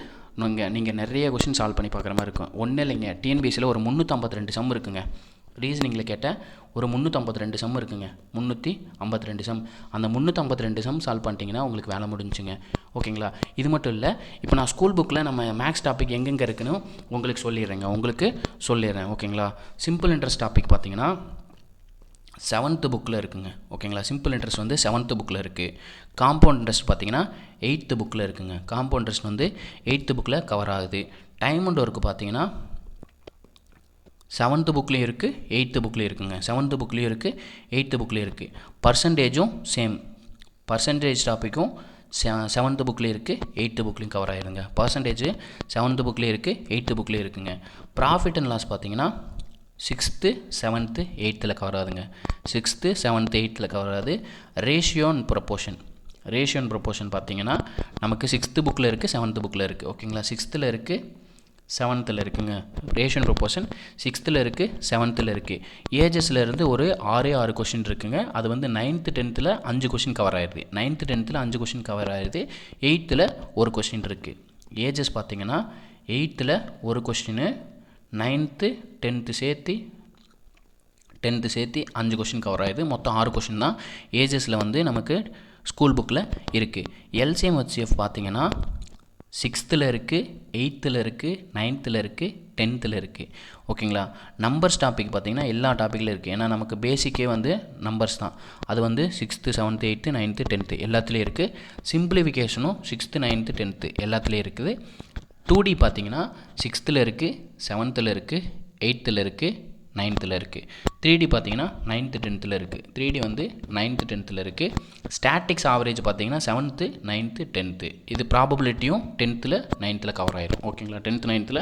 S1: நீங்கள் நிறைய கொஷின் சால்வ் பண்ணி பார்க்குற மாதிரி இருக்கும். ஒன்றும் இல்லைங்க, டிஎன்பிஎஸ்சியில் ஒரு 352 சம் இருக்குங்க. ரீசனிங்கில் கேட்ட ஒரு 352 சம் இருக்குங்க. 352 சம். அந்த 352 சம் சால்வ் பண்ணிட்டீங்கன்னா உங்களுக்கு வேலை முடிஞ்சுங்க. ஓகேங்களா, இது மட்டும் இல்லை, இப்போ நான் ஸ்கூல் புக்கில் நம்ம மேக்ஸ் டாபிக் எங்கெங்கே இருக்குன்னு உங்களுக்கு சொல்லிடுறேன். ஓகேங்களா, சிம்பிள் இன்ட்ரெஸ்ட் டாபிக் பார்த்தீங்கன்னா 7th புக்கில் இருக்குங்க. ஓகேங்களா, சிம்பிள் இன்ட்ரெஸ்ட் வந்து 7th புக்கில் இருக்குது. காம்பவுண்ட் இன்ட்ரெஸ்ட் பார்த்தீங்கன்னா 8th புக்கில் இருக்குங்க. காம்பவுண்ட் இன்ட்ரெஸ்ட் வந்து 8th புக்கில் கவர் ஆகுது. டைம் அண்ட் ஒர்க்கு பார்த்தீங்கன்னா 7th புக்லேயும் இருக்குது, 8th புக்லேயும் இருக்குங்க. 7th புக்லேயும் இருக்குது, 8th புக்லேயும் இருக்குது. பர்சன்டேஜும் சேம். பர்சன்டேஜ் டாப்பிக்கும் 7th புக்லேயும் இருக்குது, 8th புக்லேயும் கவர் ஆகிடுங்க. பர்சன்டேஜ் 7th புக்லேயும் இருக்குது, 8th புக்லேயும் இருக்குங்க. ப்ராஃபிட் அண்ட் லாஸ் பார்த்தீங்கன்னா 6th, 7th, 8th கவர் ஆகுதுங்க. 6th, 7th, 8th கவர் ஆகுது. ரேஷியோ அண்ட் ப்ரொபோர்ஷன் பார்த்தீங்கன்னா நமக்கு 6th புக்கில் இருக்குது, 7th புக்கில் இருக்குது. ஓகேங்களா, 6th இருக்குது, 7th இருக்குங்க. ரேஷியோ ப்ரொபோர்ஷன் 6th இருக்குது, 7th இருக்குது. ஏஜஸில் இருந்து ஒரு 6 கொஷின் இருக்குங்க. அது வந்து 9th, 10th 5 கொஷின் கவர் ஆயிடுது. 9th, 10th 5 கொஷின் கவர் ஆயிடுது. 8th ஒரு கொஷின் இருக்குது. ஏஜஸ் பார்த்தீங்கன்னா 8th ஒரு கொஷின், 9th, 10th சேர்த்து 5 கொஷின் கவர் ஆகிடுது. மொத்தம் 6 கொஷின் தான் ஏஜஸில் வந்து நமக்கு ஸ்கூல் புக்கில் இருக்குது. எல்சிஎம் ஹெச்சிஎஃப் பார்த்தீங்கன்னா 6th இருக்குது, 8th இருக்குது, 9th இருக்குது, 10th இருக்குது. ஓகேங்களா, நம்பர்ஸ் டாபிக் பார்த்திங்கன்னா எல்லா டாப்பிக்கில் இருக்குது. ஏன்னா நமக்கு பேசிக்கே வந்து நம்பர்ஸ் தான். அது வந்து 6th, 7th, 8th, 9th, 10th எல்லாத்துலேயும் இருக்குது. சிம்பிளிஃபிகேஷனும் 6th, 9th, 10th எல்லாத்துலேயும் இருக்குது. 2D பார்த்தீங்கன்னா 6th இருக்குது, 7th இருக்குது, 8th இருக்குது, 9th இருக்குது. 3D பார்த்தீங்கன்னா 9th, 10th இருக்குது. 3D வந்து 9th, 10th இருக்குது. ஸ்டாட்டிக்ஸ் ஆவரேஜ் பார்த்தீங்கன்னா 7th, 9th, 10th. இது ப்ராபபிலிட்டியும் 10th, 9th கவர் ஆயிரும். ஓகேங்களா, 10th, 9th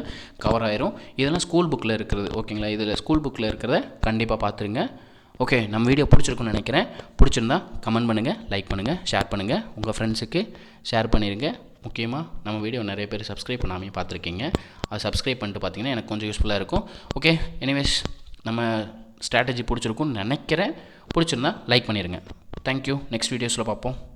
S1: கவர் ஆயிரும். இதெல்லாம் ஸ்கூல் புக்கில் இருக்கிறது. ஓகேங்களா, இதில் ஸ்கூல் புக்கில் இருக்கிறத கண்டிப்பாக பார்த்துருங்க. ஓகே, நம்ம வீடியோ பிடிச்சிருக்குன்னு நினைக்கிறேன். பிடிச்சிருந்தா கமெண்ட் பண்ணுங்கள், லைக் பண்ணுங்கள், ஷேர் பண்ணுங்கள், உங்கள் ஃப்ரெண்ட்ஸுக்கு ஷேர் பண்ணிடுங்க. முக்கியமாக நம்ம வீடியோ நிறைய பேர் சப்ஸ்கிரைப் பண்ணாமல் பார்த்துருக்கீங்க. அது சப்ஸ்கிரைப் பண்ணிட்டு பார்த்தீங்கன்னா எனக்கு கொஞ்சம் யூஸ்ஃபுல்லாக இருக்கும். ஓகே, எனிவேஸ்
S2: நம்ம ஸ்ட்ராட்டஜி பிடிச்சிருக்குன்னு நினைக்கிறேன். பிடிச்சிருந்தா லைக் பண்ணிடுங்க. தேங்க்யூ. நெக்ஸ்ட் வீடியோஸில் பார்ப்போம்.